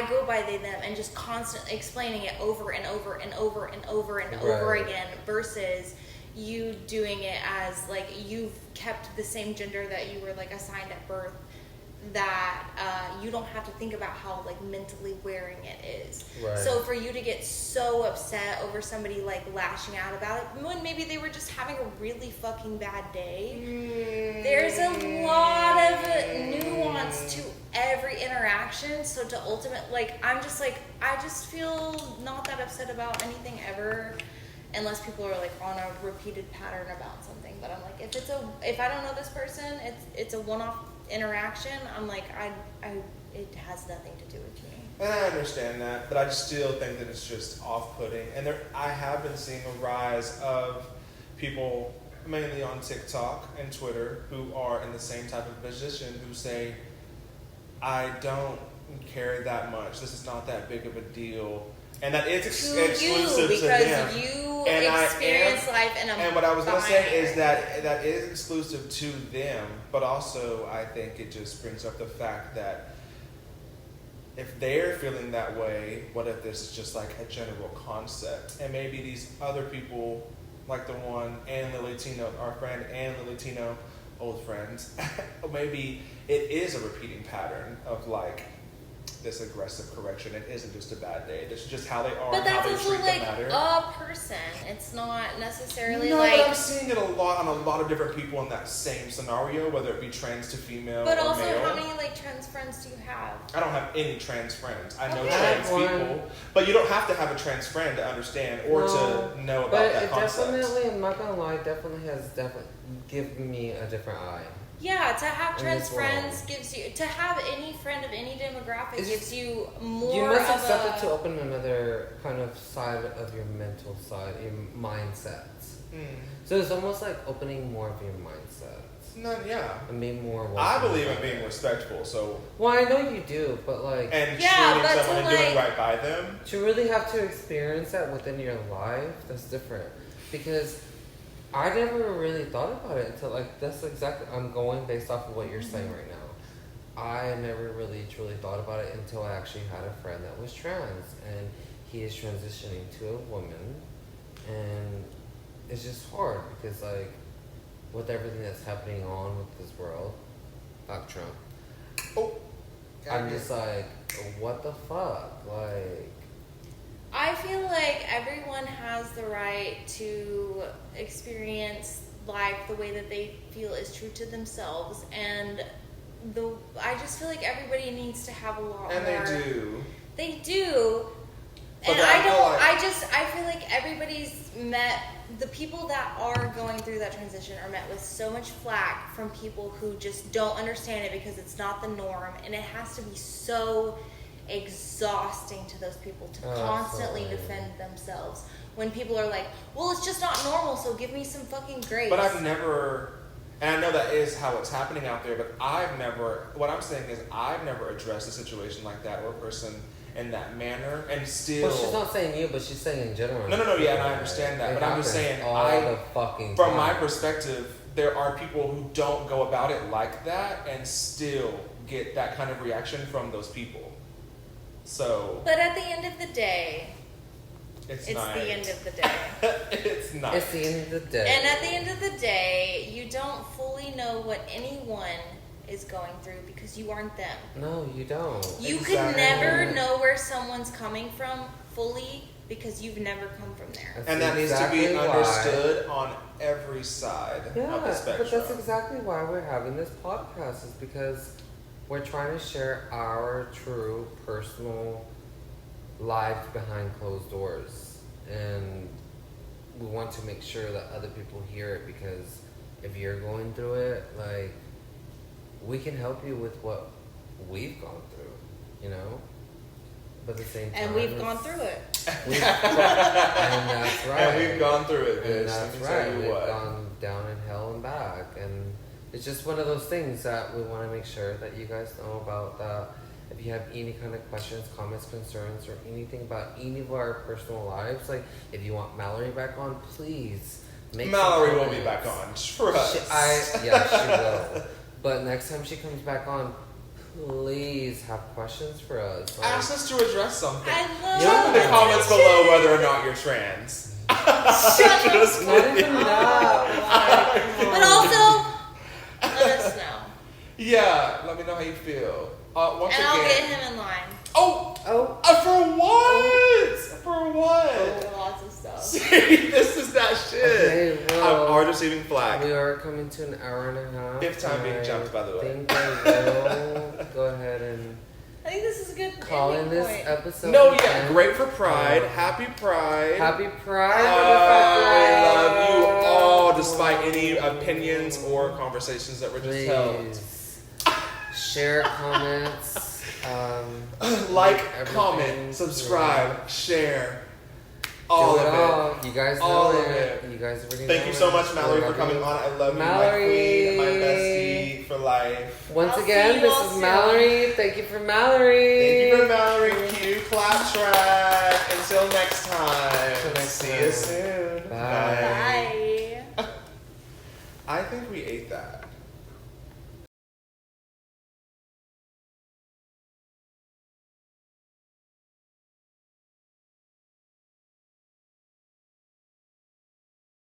go by they, them, and just constantly explaining it over and over and over and over and over again versus you doing it as like you've kept the same gender that you were like assigned at birth, that you don't have to think about how like mentally wearing it is. So for you to get so upset over somebody like lashing out about it when maybe they were just having a really fucking bad day, there's a lot of nuance to every interaction. So to ultimate, like I just feel not that upset about anything ever. Unless people are like on a repeated pattern about something, but I'm like, if I don't know this person, it's a one-off interaction. I'm like, it has nothing to do with me. And I understand that, but I just still think that it's just off-putting. And I have been seeing a rise of people, mainly on TikTok and Twitter, who are in the same type of position, who say, I don't care that much. This is not that big of a deal. And that is exclusive to them. Because you experience life in a And what I was going to say is that is exclusive to them, but also I think it just brings up the fact that if they're feeling that way, what if this is just like a general concept? And maybe these other people, like the one, and Lily Tino, our friend, and Lily Tino, old friends, maybe it is a repeating pattern of like, this aggressive correction. It isn't just a bad day. It's just how they are. But that's how they also treat like the matter. a person. It's not necessarily no, like. But I'm seeing it a lot on a lot of different people in that same scenario, whether it be trans to female But or also, male. how many like trans friends do you have? I don't have any trans friends. I know Okay. trans people, but you don't have to have a trans friend to understand or to know about that concept. Definitely, I'm not gonna lie, definitely has given me a different eye. Yeah, to have trans friends gives you, to have any friend of any demographic gives you more. You must accept it to open another kind of side of your mental side, your mindsets. So it's almost like opening more of your mindsets. No, yeah. And be more welcoming. I believe in being respectful, so. Well, I know you do, but like. And Yeah, treating but someone to, and doing like- right by them. To really have to experience that within your life, that's different. Because I never really thought about it until, like, that's exactly, I'm going based off of what you're saying right now. I never really truly thought about it until I actually had a friend that was trans, and he is transitioning to a woman, and it's just hard because, like, with everything that's happening on with this world, fuck Trump. Oh. I'm just like, what the fuck? Like, I feel like everyone has the right to experience life the way that they feel is true to themselves, and I just feel like everybody needs to have a lot And more. they do. They do. But And I I feel don't. like- I feel like everybody's met. The people that are going through that transition are met with so much flack from people who just don't understand it because it's not the norm, and it has to be so exhausting to those people to constantly Absolutely. defend themselves when people are like, well, it's just not normal, so give me some fucking grace. But I've never, and I know that is how it's happening out there, but what I'm saying is I've never addressed a situation like that or a person in that manner, and still. well, she's not saying you, but she's saying in general. No, yeah, and I understand that, It but I'm just happens saying, all the fucking from time. my perspective, there are people who don't go about it like that and still get that kind of reaction from those people. So. But at the end of the day, It's the nice. end of the day. It's nice. It's the end of the day. And at the end of the day, you don't fully know what anyone is going through because you aren't them. No, you don't. You Exactly. could never know where someone's coming from fully because you've never come from there. That's And that needs to be exactly why- understood on every side of the Yeah, spectrum. but that's exactly why we're having this podcast, is because we're trying to share our true personal lives behind closed doors. And we want to make sure that other people hear it, because if you're going through it, like, we can help you with what we've gone through, you know? But at the same time, And we've gone through it. and that's right. And we've gone through it, And bitch. that's Let me right. tell you We've what. gone down in hell and back, and it's just one of those things that we want to make sure that you guys know about. That if you have any kind of questions, comments, concerns, or anything about any of our personal lives, like if you want Mallory back on, please make some Mallory will be comments. back on. Trust. She will. But next time she comes back on, please have questions for us. Like, Ask us to address something. I love Drop in the comments below whether or not you're trans. Shut up. Just not even kidding. that. But also, let us know. Yeah, let me know how you feel. Once And again. I'll get him in line. Oh, Oh, for what? For what? For lots of stuff. See, this is that shit. Okay, well, I'm already receiving flack. we are coming to an hour and a half. Fifth time being and jumped, by the way. I think I will go ahead and I think this is a good call in ending this point. episode. No, yeah, again. great for Pride. Happy Pride. Happy Pride. I love you motherfucker. all, despite any opinions or conversations that were just held. Please share, comments. Like, everything. comment, subscribe, share, Do all it of all. it. You guys know All of it. it. You guys already Thank know you so it. much, Mallory, We for love coming you. on. I love Mallory. you, my queen, my bestie for life. Once I'll again, see you this all is soon. Mallory. Thank you for Mallory. Thank you for Mallory. Cue clap track. Until next time. Till next See time. you soon. Bye. Bye. I think we ate that.